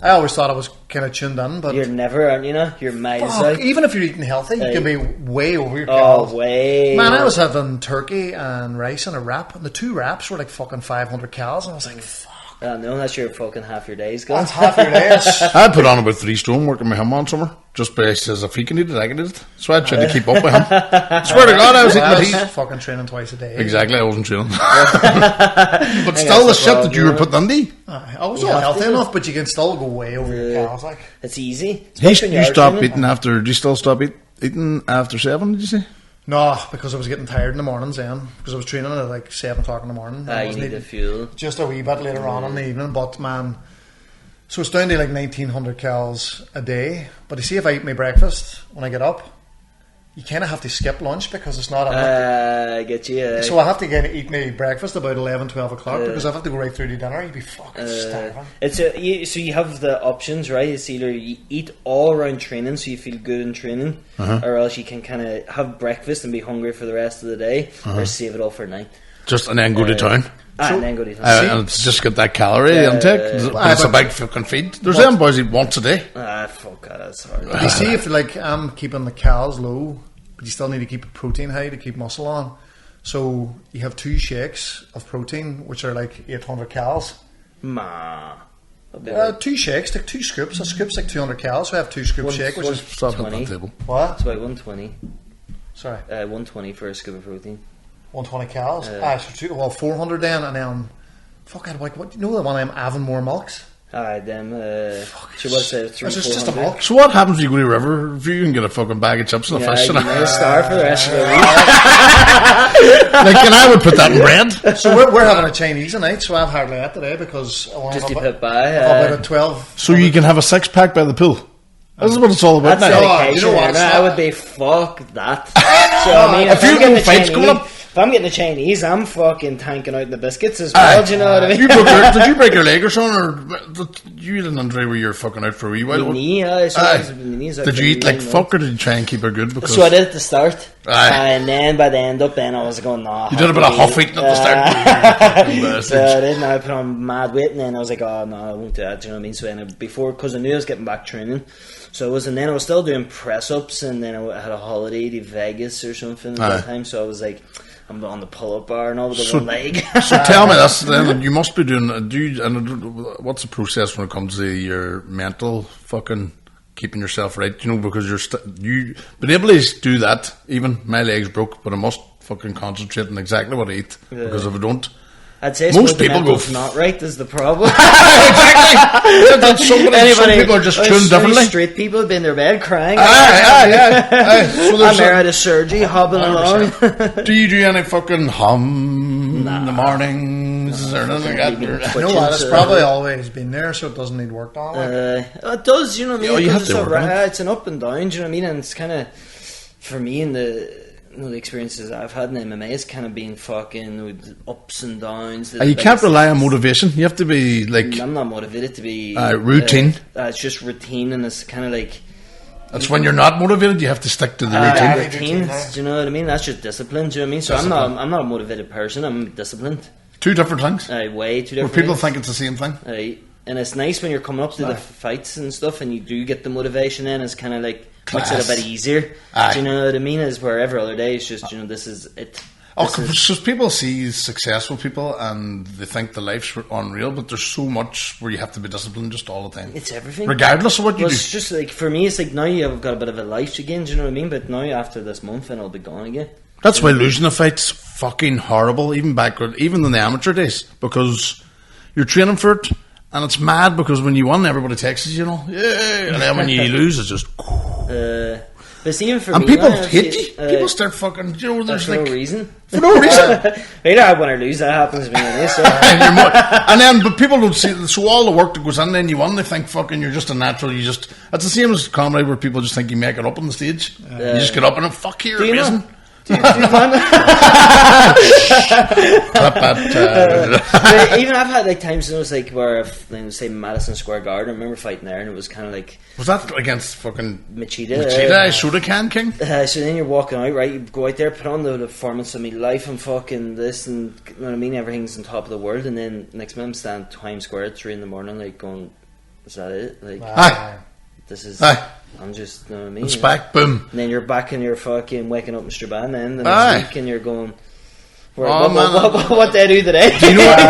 I always thought I was kind of tuned in, but you're never, aren't you? Know? You're miles out. Even if you're eating healthy, you can be way over your calories. Oh, way. Man, I was having turkey and rice and a wrap, and the 2 wraps were like fucking 500 calories, and I was like, fuck. No, that's your fucking half your days, guys. That's half your days. I put on about 3 stone working with him one summer. Just by says if he can eat it, I can eat it. So I tried to keep up with him. Swear to God, I was eating what he's fucking training twice a day. Exactly, I wasn't training. But still, the shit that you were putting in. I was all healthy enough, but you can still go way over your calories. Like, it's easy. You stopped eating after. Do you still stop eating after 7? Did you say? No, because I was getting tired in the mornings then. Because I was training at like 7 o'clock in the morning. You need the fuel. Just a wee bit later on in the evening. But man, so it's down to like 1900 calories a day. But you see, if I eat my breakfast when I get up, you kind of have to skip lunch because it's not I get you. So I have to eat my breakfast about 11, 12 o'clock because I have to go right through to dinner. You'd be fucking starving. So you have the options, right? It's either you eat all around training so you feel good in training, or else you can kind of have breakfast and be hungry for the rest of the day, or save it all for night. Just and then go to town. And then go to town. And it's just get that calorie intake. It's a big fucking feed. There's them boys eat once a day. Fuck that, that's hard. You see, if like I'm keeping the calories low, but you still need to keep protein high to keep muscle on. So you have 2 shakes of protein, which are like 800 calories. 2 shakes, take 2 scoops. A scoop's like 200 calories. So I have 2 scoop shake, which is 20. What? It's about 120. Sorry, 120 for a scoop of protein. 120 calories. 400 then, and then fuck. What you know the one I'm having more milks. She was 300. It's just a milk. So what happens when you go to Riverview and get a fucking bag of chips and a fish and a star for the rest of the week? Like, and I would put that in bread. So we're having a Chinese tonight, so I've hardly ate today because I want just to put by about a 12. So you can have a 6-pack by the pool. This is what it's all about That's now. dedication. You know what, I would be fuck that. So I mean, If you're getting fights coming up, if I'm getting the Chinese, I'm fucking tanking out the biscuits as well. Do you know what I mean? Did you break your leg or something, or you had an injury where you're fucking out for a wee while? My knee, did you eat like fuck, or did you try and keep her good? Because so I did at the start, Aye. and then by the end up, then I was going, nah. You did a bit of huff eating at the start. So I did, and I put on mad weight, and then I was like, oh no, I won't do that. Do you know what I mean? So then before, because I knew I was getting back training, so I was, and then I was still doing press ups, and then I had a holiday to Vegas or something at that time. So I was like, I'm on the pull-up bar and all with one leg. So tell me this, then you must be doing. What's the process when it comes to your mental fucking keeping yourself right? You know, because you've been able to do that. Even my legs broke, but I must fucking concentrate on exactly what I eat, because if I don't, I'd say most people go not right is the problem. Exactly. Some people are just tuned differently. Straight people have been in their bed crying. Aye. So I'm there out of surgery, hobbling along. Do you do any fucking hum in the mornings or anything like that? You know what? It's probably always been there, so it doesn't need work on. It does, you know what I mean? Oh, you have to work on it. It's an up and down, do you know what I mean? And it's kind of, for me, in the experiences I've had in MMA, it's kind of been fucking with ups and downs. You can't rely on motivation. You have to be like. I'm not motivated to be routine. It's just routine, and it's kind of like. That's when you're not motivated. You have to stick to the routine. Routine. Do you know what I mean? That's just discipline. Do you know what I mean? So I'm not a motivated person. I'm disciplined. Two different things. Way two different. Where people things. think it's the same thing. And it's nice when you're coming up to the fights and stuff, and you do get the motivation. Then it's kind of like. Makes it a bit easier. Do you know what I mean? Is where every other day it's just, you know, this is it. Because people see successful people and they think the life's unreal, but there's so much where you have to be disciplined just all the time. It's everything. Regardless of what you do. It's just like, for me, it's like now you've got a bit of a life again, do you know what I mean? But now after this month, and I'll be gone again. That's why losing a fight's fucking horrible, even in the amateur days, because you're training for it. And it's mad because when you win, everybody texts you, know, yeah, and then when you lose, it's just. But see, even for and me, people hate you. People start fucking. You know, there's for like no reason. For no reason. You know, when I lose, that happens to me. And then, but people don't see. So all the work that goes in, then you win. They think fucking you're just a natural. It's the same as comedy where people just think you make it up on the stage. You just get up and fuck you, amazing. Do you mind? Even I've had like times it was like where say Madison Square Garden. I remember fighting there, and it was kind of like, was that against fucking Machida, Soda Can King? So then you're walking out, right? You go out there, put on the performance of me life, and fucking this, and you know what I mean. Everything's on top of the world, and then next minute I'm standing Times Square at 3 a.m, like going, is that it? Like, this is. I'm just, you know what I mean? It's back, boom. And then you're back and you're fucking waking up in Strabanimalmma then the next week, and you're going, what do I do today? Do you know what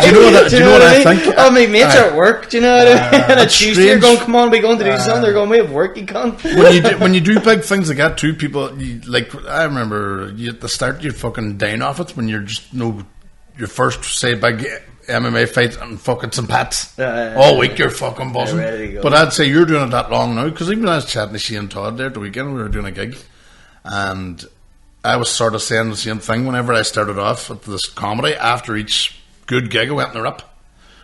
I think? Oh, my mates are at work, do you know what I mean? And it's Tuesday, you're going, come on, we're going to do something. They're going, we have work, you can't. When you do big things like that too, people, I remember at the start you'd fucking down off it when you're just, your first, say, big MMA fight and fucking some pats all week, you're fucking buzzing. But I'd say you're doing it that long now, because even I was chatting to Shane Todd there at the weekend, we were doing a gig, and I was sort of saying the same thing whenever I started off at this comedy. After each good gig I went in the rip,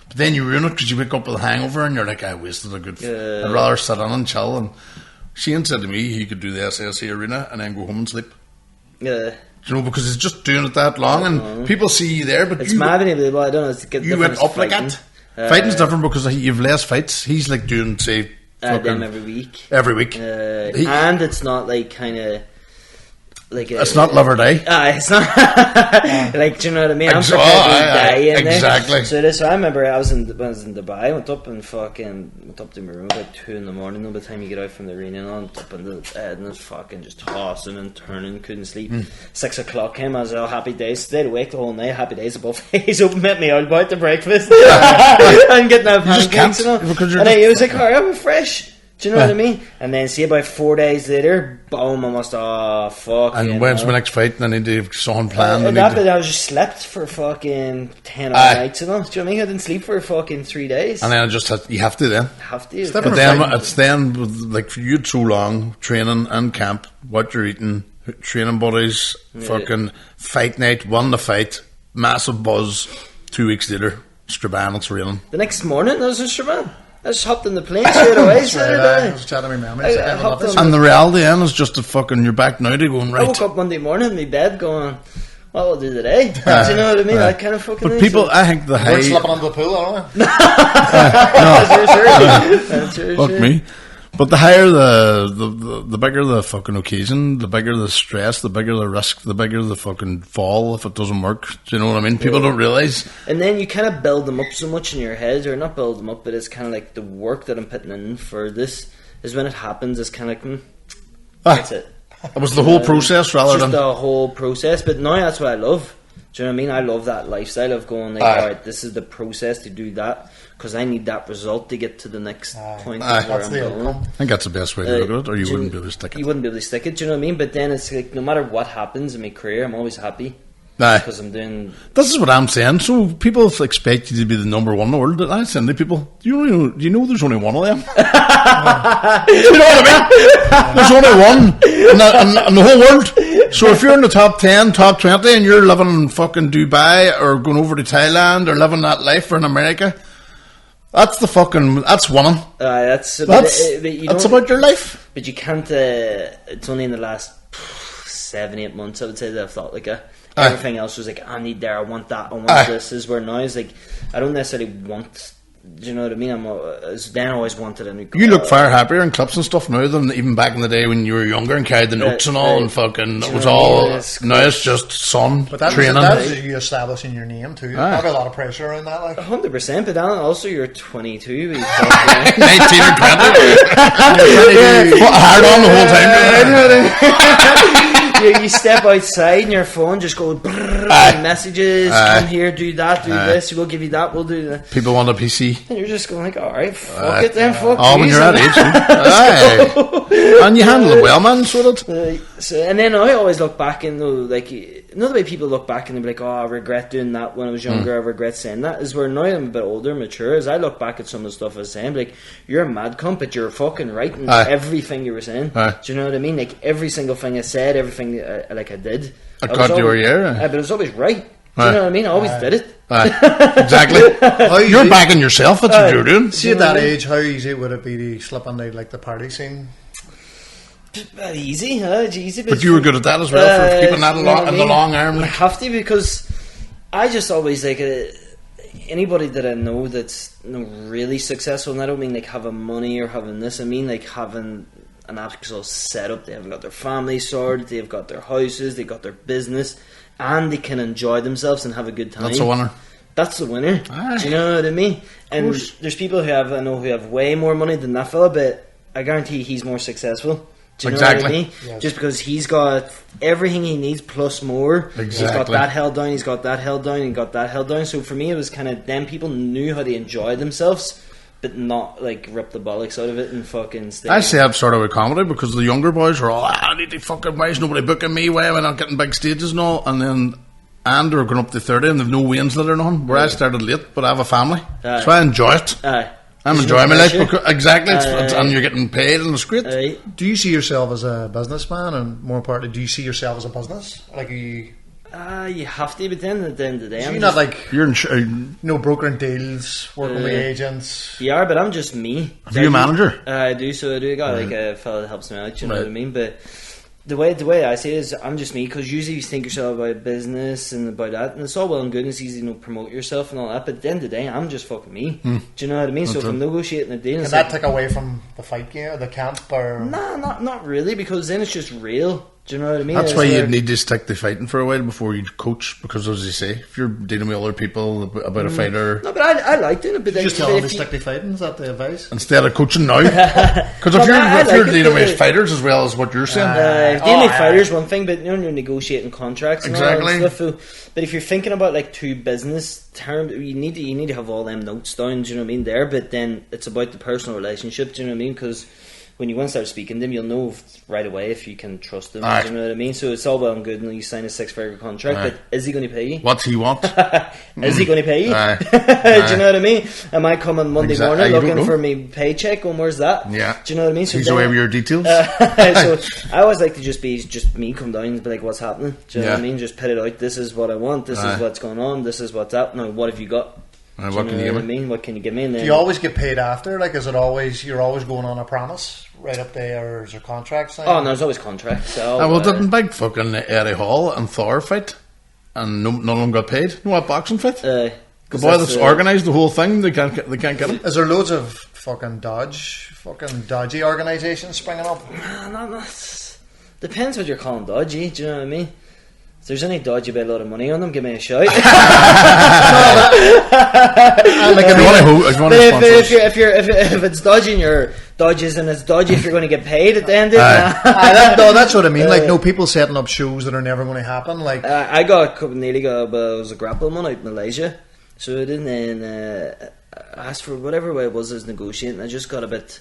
but then you ruin it because you wake up with a hangover and you're like, I wasted a good I'd rather sit in and chill. And Shane said to me he could do the SSE Arena and then go home and sleep. You know, because it's just doing it that long, and people see you there, but it's mad. I don't know. It's you went up like that. Fighting's different because you've less fights. He's like doing, say, them every week. And it's not like kind of like it's not live or die. It's not like, do you know what I mean? I'm prepared to die in exactly. There. So I remember I was in Dubai. I went up to my room about 2 a.m. By the time you get out from the arena, and on up in the bed, and was fucking just tossing and turning, couldn't sleep. 6 o'clock came. I was all happy days. Stayed awake the whole night. Happy days. Buffets open, met me out to breakfast. I'm getting out pancakes and all. And I was like, alright, I'm fresh. Do you know what I mean? And then see about 4 days later, boom, I must, fuck. And when's my next fight? And I need to have something planned. I was just slept for fucking 10 hour nights and all. Do you know what I mean? I didn't sleep for fucking 3 days. And then you have to then. But then it's then, like, for you so long, training and camp, what you're eating, training buddies, fucking fight night, won the fight, massive buzz, 2 weeks later, Strabanimalmma, it's raining. The next morning, I was in Strabanimalmma. I just hopped on the plane straight away. I was chatting with my memories. And the reality then is just a fucking, you're back now to going, right. I woke up Monday morning in my bed going, what will I do today? Do you know what I mean? That kind of fucking But thing. people, I think the high... We're slipping into the pool, aren't we? Fuck me. But the higher the bigger the fucking occasion, the bigger the stress, the bigger the risk, the bigger the fucking fall if it doesn't work. Do you know what I mean? People don't realise. And then you kind of build them up so much in your head, or not build them up, but it's kind of like the work that I'm putting in for this is when it happens, it's kind of like, that's it. It was the whole process rather just than... the whole process, but now that's what I love. Do you know what I mean? I love that lifestyle of going like, alright, this is the process to do that, because I need that result to get to the next point of where I'm going. I think that's the best way to look at it, or you wouldn't be able to stick it. You wouldn't be able to stick it, do you know what I mean? But then it's like, no matter what happens in my career, I'm always happy. Because I'm doing... This is what I'm saying. So people expect you to be the number one in the world. I send the people, do you know there's only one of them? Do you know what I mean? There's only one in the whole world. So if you're in the top 10, top 20, and you're living in fucking Dubai or going over to Thailand or living that life or in America, that's winning. That's about your life. But you can't. It's only in the last 7-8 months, I would say, that I've thought like everything else was like, I need there, I want that, I want this. Is where now it's like, I don't necessarily want. Do you know what I mean? I always wanted a new car. You look far happier in clips and stuff now than even back in the day when you were younger and carried the notes and all and fucking it was all. Now it's just son training. That's you establishing your name too. Probably a lot of pressure around that, like 100%. But Alan, also you're 22, 19 or 20. Hard on the whole time. You step outside and your phone just goes messages. Come here, do that, do this. We'll give you that. We'll do that. People want a PC. And you're just going like, alright, fuck it then, fuck when you're at age. And you handle it well, man, and then I always look back and like, you know the way people look back and they be like, I regret doing that when I was younger, I regret saying that, is where now I'm a bit older, mature, as I look back at some of the stuff I was saying, like, you're a mad cunt, but you're fucking right in everything you were saying. Do you know what I mean? Like, every single thing I said, everything I did. I got you where you are. But it was always right. Do you know what I mean? I always did it. Exactly. You're backing yourself. That's what you're doing. See, at that age, how easy would it be to slip into like the party scene? Easy, easy. But you were good at that as well, for keeping that in the long arm. You have to, because I just always like anybody that I know that's really successful, and I don't mean like having money or having this. I mean like having an actual setup. They have got their family sorted, they've got their houses, they've got their business, and they can enjoy themselves and have a good time. That's a winner. That's the winner. Do you know what I mean? And there's people who have way more money than that fella, but I guarantee he's more successful. Do you know what I mean? Yes. Just because he's got everything he needs plus more. Exactly. He's got that held down, he's got that held down, and got that held down. So for me, it was kind of them people knew how to enjoy themselves, but not like rip the bollocks out of it and fucking stay. I say that sort of with comedy, because the younger boys are all, I need to fucking, why is nobody booking me? Why am I not getting big stages and all? And then they're going up to 30 and they've no wins that are on. Where I started late, but I have a family, so I enjoy it. I'm enjoying my life because, exactly, and you're getting paid, and it's great. Do you see yourself as a businessman, and more importantly, do you see yourself as a business? Like you have to, but then at the end of the day, you're not like no brokering deals, working with agents. You are, but I'm just me. Are you a manager? I do. So I do. I got like a fella that helps me out. You know what I mean? But the way I say it is, I'm just me, because usually you think yourself about business and about that, and it's all well and good, and it's easy to promote yourself and all that, but at the end of the day, I'm just fucking me. Do you know what I mean? So if I'm negotiating a deal, can that take away from the fight game or the camp? Or nah, not really, because then it's just real. Do you know what I mean? That's why you'd need to stick to fighting for a while before you coach, because as you say, if you're dealing with other people about a fighter... No, but I like doing it. But you just tell them to stick to fighting, is that the advice? Instead of coaching now. Because if you're dealing with fighters as well as what you're saying... dealing with fighters one thing, but you're negotiating contracts and all that stuff. But if you're thinking about like two business terms, you need to have all them notes down, do you know what I mean, there, but then it's about the personal relationship, do you know what I mean? Because when you want to start speaking to them, you'll know right away if you can trust them. Do you know what I mean? So it's all well and good, and you sign a 6-figure contract, but is he going to pay you? What's he want? Is he going to pay you? Do you know what I mean? Am I coming Monday morning looking for me paycheck? And where's that? Yeah. Do you know what I mean? So he's away with your details. So I always like to just me come down and be like, what's happening? Do you know what I mean? Just put it out. This is what I want. This is what's going on. This is what's up. Now, what have you got? What can you give me? What can you give me? And then, do you always get paid after? Like, is it always you're always going on a promise right up there, or is there contracts? Oh, no, there's always contracts. So, well, didn't big fucking Eddie Hall and Thor fight, and none of them got paid? You know what boxing fight? The boy that's organised the whole thing, they can't get him. Is there loads of fucking dodgy organisations springing up? No, depends what you're calling dodgy. Do you know what I mean? If there's any dodgy about a lot of money on them, give me a shout. Like, if it's dodgy and you're dodges and it's dodgy if you're going to get paid at the end of it. That's what I mean. Like, no people setting up shows that are never going to happen. Like, I nearly got it was a grappling one out in Malaysia. So I didn't ask for whatever way it was I was negotiating. I just got a bit.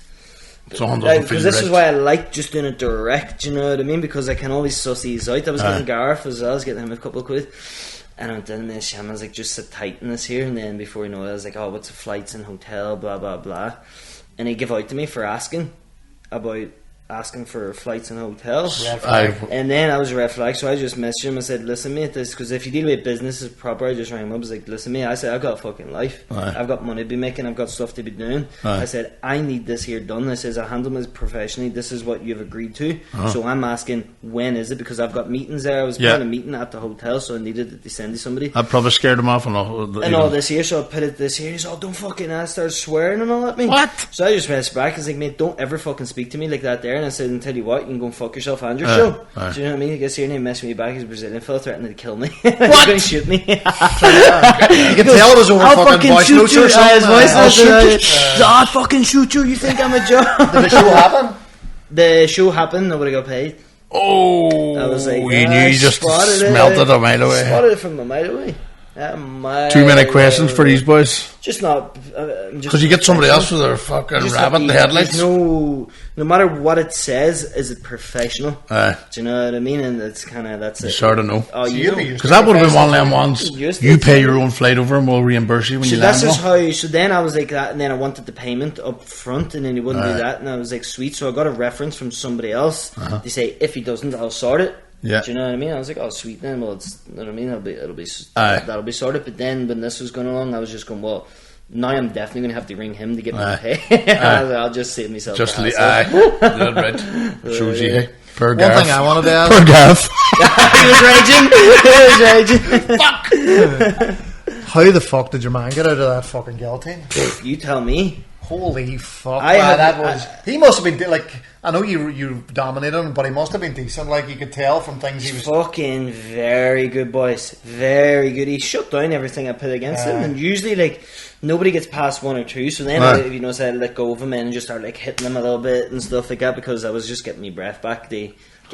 Because this is why I like just doing it direct, you know what I mean? Because I can always suss these out. I was getting Gareth as well, I was getting him a couple of quid. And I went down to Sham, I was like, just sit tight in this here. And then before you know it, I was like, oh, what's the flights and hotel, blah, blah, blah. And he gave out to me for asking for flights and hotels. And then I was a red flag, so I just messaged him. I said, listen mate, this, because if you deal with business as proper, I just rang him up. I was like, listen mate, I said, I've got a fucking life. I've got money to be making, I've got stuff to be doing. I said, I need this here done. I says, I handle this professionally, this is what you've agreed to. So I'm asking, when is it? Because I've got meetings there. I was planning a meeting at the hotel, so I needed to send to somebody. I probably scared him off and all this here, so I put it this here. He's don't fucking ask, start swearing and all at me. What? So I just messaged back. I was like, mate, don't ever fucking speak to me like that there. And I said, and tell you what, you can go and fuck yourself and your show. Do you know what I mean? I guess here and he messaged me back. He's a Brazilian fella threatening to kill me. He's going to shoot me. You can tell it was over fucking voice notes or something. I'll fucking shoot you. You think I'm a joke? Did the show happen? The show happened. Nobody got paid. Oh, I was like, you knew you just smelt it a mile away. Spotted it from a mile away. Too many questions for these boys. Just not because you get somebody else with their fucking rabbit in the headlights. No matter what it says, is it professional? Do you know what I mean? And it's kind of that's you it. Sort of know. Oh, you know, because that would have been one of them ones. You pay your own flight over, and we'll reimburse you when you land. That's just how. So then I was like that, and then I wanted the payment up front, and then he wouldn't do that, and I was like, sweet. So I got a reference from somebody else. They say if he doesn't, I'll sort it. Yeah. Do you know what I mean? I was like, oh sweet then. Well, it's, you know what I mean? That'll be sorted. But then when this was going along, I was just going, well, now I'm definitely going to have to ring him to get me pay. I'll just save myself. Just right. Shows you, hey. One thing I wanted to ask. Per Gav. He was raging. Fuck. How the fuck did your man get out of that fucking guillotine? You tell me. Holy fuck! He must have been like. I know you dominated him, but he must have been decent. Like you could tell from things he was fucking very good, boys. Very good. He shut down everything I put against him, and usually like nobody gets past one or two. So then I let go of him and just start like hitting him a little bit and stuff like that because I was just getting my breath back.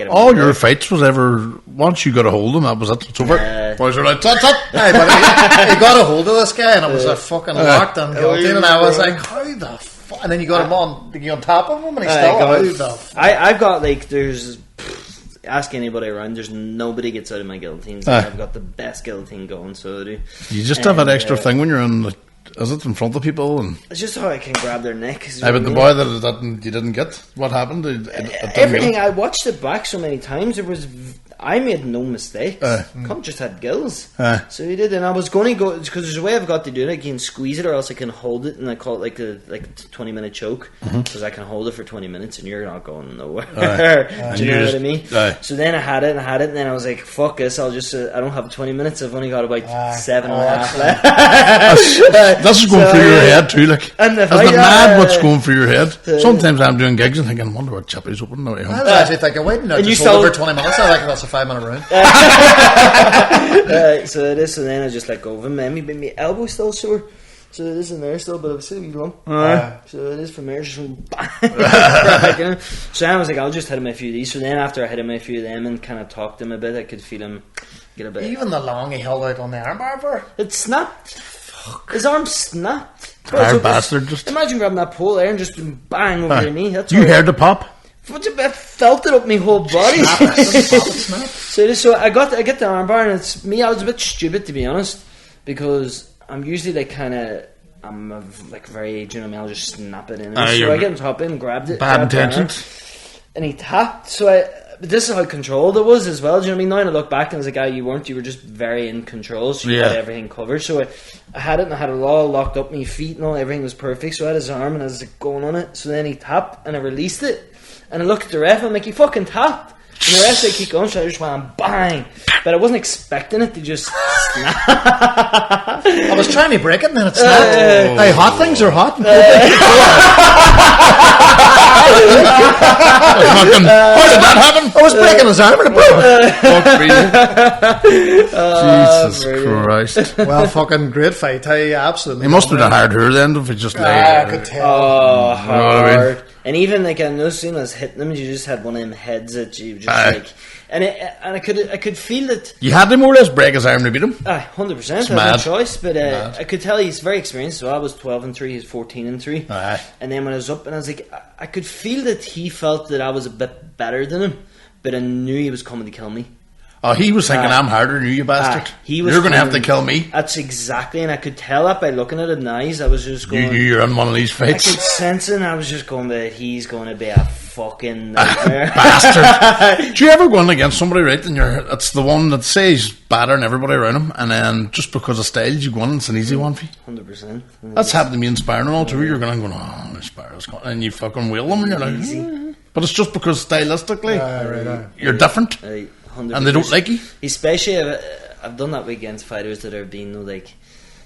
All your fights was ever once you got a hold of him, that was it. It's over. Boys are like tut. Hey, but he got a hold of this guy, and it was a fucking locked on guillotine, and I was like, how the fuck? And then you got him on top of him, and I've got like there's. Ask anybody around. There's nobody gets out of my guillotines. I've got the best guillotine going. So I do. You just have that extra thing when you're in. Like, is it in front of people? And it's just how I can grab their neck. But the boy that you didn't get, what happened? Everything. I watched it back so many times. I made no mistakes. Cunt just had gills. So he did, and I was going to go because there's a way I've got to do it. I can squeeze it, or else I can hold it, and I call it like a 20-minute choke because I can hold it for 20 minutes, and you're not going nowhere. Do you know what I mean? So then I had it, and then I was like, "Fuck this! I'll just I don't have 20 minutes. I've only got about 7.5 left." That's going through your head too. Like, and isn't it mad what's going through your head? Sometimes I'm doing gigs and thinking, I wonder what Chippy's open now. I was actually thinking, wait, no, just hold over 20 minutes. I reckon that's a 5-minute round. So it is. So then I just let go of him. And my elbow's still sore. So it is in there still, but it's still lump. So it is from there. Just bang. So I was like, I'll just hit him a few of these. So then after I hit him a few of them and kind of talked him a bit, I could feel him get a bit. Even the long he held out on the armbar for it snapped. Fuck. His arm snapped. Bastard! Just imagine grabbing that pole there and just bang over your knee. That's you heard the pop. I felt it up my whole body. So I get the armbar, and it's me. I was a bit stupid, to be honest, because I'm usually like I'm very, you know what I mean, I'll just snap it in. So I get on top of him, grabbed it. Bad intentions. And he tapped. So this is how controlled it was as well. Do you know what I mean? Now I look back and I was like, you weren't. You were just very in control. So you had everything covered. So I had it and I had it all locked up. My feet and all, everything was perfect. So I had his arm and I was like going on it. So then he tapped and I released it. And I looked at the ref and I'm like, you fucking tapped. And the ref said, keep going. So I just went bang. But I wasn't expecting it to just snap. I was trying to break it and then it snapped. Hey, hot things are hot. How did that happen? I was breaking his arm and it broke. Jesus Christ. Well, fucking great fight. I absolutely. He must have hired her then if he just lay. I could tell. Oh, hard. You know what I mean? And even like I know, soon as hitting them, you just had one of them heads that you just like, and I could feel that you had to more or less break his arm to beat him. 100%. I had no choice, but I could tell he's very experienced. So I was 12-3, he's 14-3, and then when I was up, and I was like, I could feel that he felt that I was a bit better than him, but I knew he was coming to kill me. Oh, he was thinking, I'm harder than you bastard. You're going to have to kill me. That's exactly, and I could tell that by looking at his eyes. I was just going... You're in one of these fights. I could sense it, and I was just going, but he's going to be a fucking nightmare. Bastard. Do you ever go in against somebody, right, and it's the one that says better than everybody around him, and then just because of styles, you go in and it's an easy one for you? 100%. That's happened to me in sparring and all too. You're going, oh, Sparrow's coming, and you fucking wheel them, and you're like... Easy. But it's just because stylistically, you're different. 100%. And they don't like you. Especially, I've done that against fighters that are being like,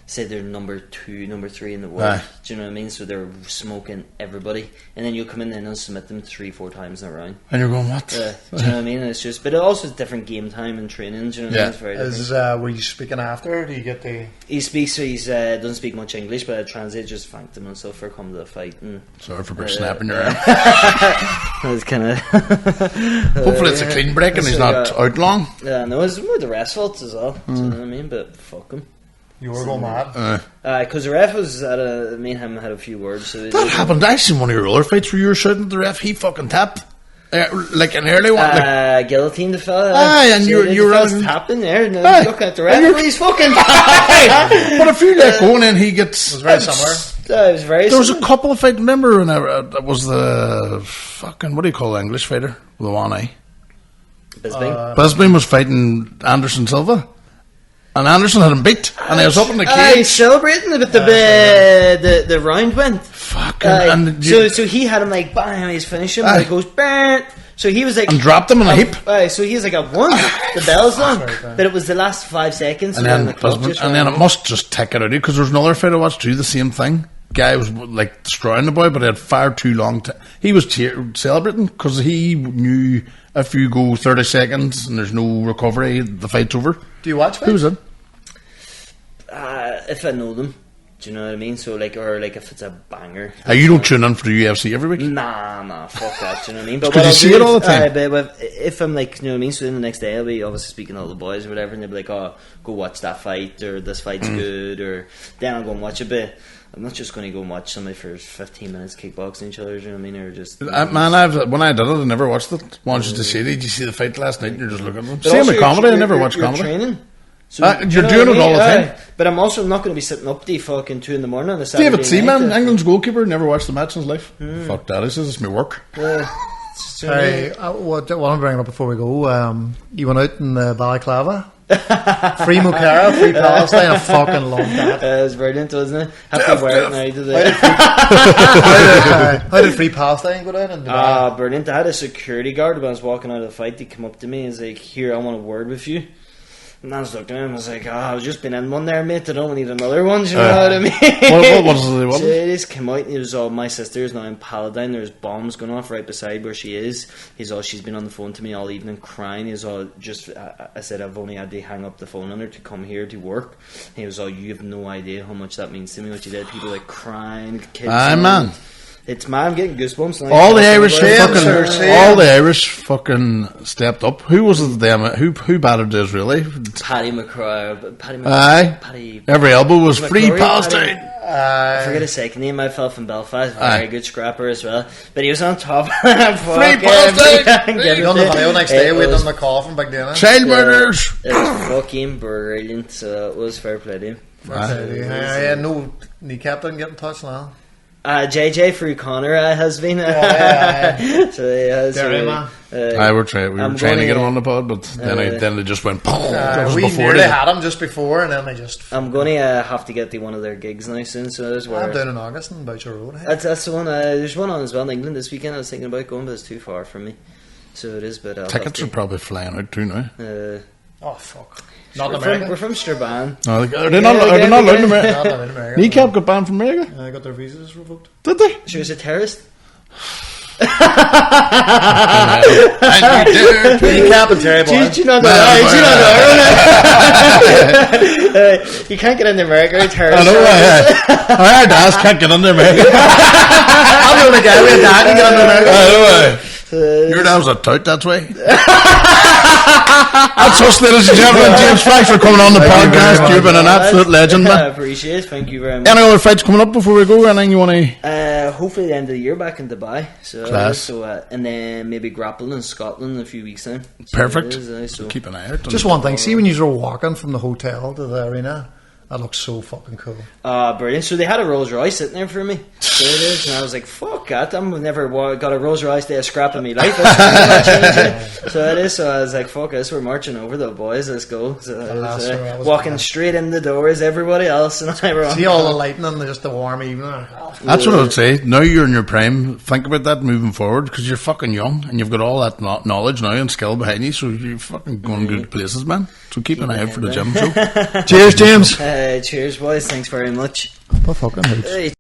say they're number 2, number 3 in the world. Do you know what I mean? So they're smoking everybody, and then you'll come in and submit them 3-4 times in a round. And you're going, what? Do you know what I mean? And it's just, but it also is different game time and training. Do you know what I mean? It's very different. Were you speaking after? Do you get the? He speaks, so he's doesn't speak much English, but I translate. Just thanked him and stuff for coming to the fight. And sorry for snapping your arm. That was kind of. Hopefully, it's a clean break and he's not out long. Yeah, no, it's more the rest faults as well. Do you know what I mean? But fuck him. You were going mad. Because the ref was me and him had a few words. So that happened. I seen one of your other fights where you were shouting at the ref. He fucking tapped. Like an early one. Guillotine the fella. And so you were tapping there. And looking at the ref. He's fucking But if you let go and then he gets. It was very similar. It was very there was a couple of fights. Remember when that was the fucking. What do you call the English fighter? With the one eye. Bisbing. Bisbing was fighting Anderson Silva. And Anderson had him beat, and he was up in the cage. He's celebrating, but the round went. Fucking. So he had him like bang, he's finishing, but it goes bang. So he was like and dropped him in a heap. So he was like at 1. The bell's done, but it was the last 5 seconds. And then it must just take it out because there's another fight I watched do the same thing. Guy was like destroying the boy, but he had far too long. He was celebrating because he knew if you go 30 seconds and there's no recovery, the fight's over. Do you watch fights? Who's it? If I know them, do you know what I mean? So or if it's a banger. You don't tune in for the UFC every week? Nah, fuck that. Do you know what I mean? But because you see it all the time. But if I'm like, you know what I mean? So then the next day I'll be obviously speaking to all the boys or whatever, and they'll be like, "Oh, go watch that fight," or "This fight's good," or then I'll go and watch it. But I'm not just going to go and watch somebody for 15 minutes kickboxing each other. Do you know what I mean? Or just when I did it, I never watched it. Wanted to see it. Did you see the fight last night? And you're just looking at them. Same with comedy. I never watch comedy. Training. So, you're doing it all the time. But I'm also not going to be sitting up to fucking 2 a.m. on a Saturday David Seaman, England's goalkeeper, never watched the match in his life. Fuck that, he says it's my work. Hey, what I want to bring it up before we go, you went out in Balaclava. Free Mukara, free Palestine. I fucking love that. It was brilliant, wasn't it? Have to wear it now today. How did free Palestine go down? Brilliant. I had a security guard when I was walking out of the fight. He came up to me and was like, "Here, I want a word with you." And I was looking at him, I was like, I've just been in one there, mate, I don't need another one, do you know what I mean? What was the one? So it just came out, and it was all, my sister is now in Paladine, there's bombs going off right beside where she is. She's been on the phone to me all evening crying. He's all just, I said, I've only had to hang up the phone on her to come here to work. He was all, you have no idea how much that means to me, what you did. People like crying, kids. Man. It's I'm getting goosebumps now. All the Irish fucking stepped up. Who was it? Them? Who battered us really? Paddy McCrory. Paddy. Every elbow was free Palestine. I forget his second name. I fell from Belfast. Very good scrapper as well. But he was on top. Free Palestine. He on the video next day waiting on the call from back then. Child murders. It was fucking brilliant. So it was fair play to him. No kneecap didn't get in touch now. JJ through Connor has been. So he has. Derry, man. We were trying to get him on the pod, but then they just went. We nearly had him just before, and then they just. I'm going to have to get to one of their gigs now soon. So I'm down in August in Boucher Road. That's the one. There's one on as well in England this weekend. I was thinking about going, but it's too far from me. So it is, but tickets are probably flying out too now. Oh fuck! Not in America. We're from Strabane. No, they're not allowed in America. Not in America. Kneecap got banned from America. I got their visas revoked. Did they? She was a terrorist. Kneecap and Terry Boy. Do you not know? You can't get into America. Terrorist. I know. Our dads can't get into America. I'm the only guy with a dad can get into America. I know. Your dad was a tout, that's why. That's us, ladies and gentlemen. James, thanks for coming on the podcast. You've been an absolute legend, man. I appreciate it. Thank you very much. Any other fights coming up before we go? Anything you want to? Hopefully the end of the year back in Dubai. Class. So and then maybe grappling in Scotland in a few weeks time. Perfect. So keep an eye out. Just one thing. See when you were walking from the hotel to the arena. That looks so fucking cool. Brilliant. So they had a Rolls Royce sitting there for me. So it is, and I was like, "Fuck that! I've never got a Rolls Royce day of scrap in my life." So it is. So I was like, "Fuck this! We're marching over the boys. Let's go." So walking straight in the doors. Everybody else and I were on. See all the lighting and just the warm evening. That's what I would say. Now you're in your prime. Think about that moving forward because you're fucking young and you've got all that knowledge now and skill behind you. So you're fucking going good places, man. So keep an eye out for the gym show. Cheers, James. Cheers, boys. Thanks very much. Fucking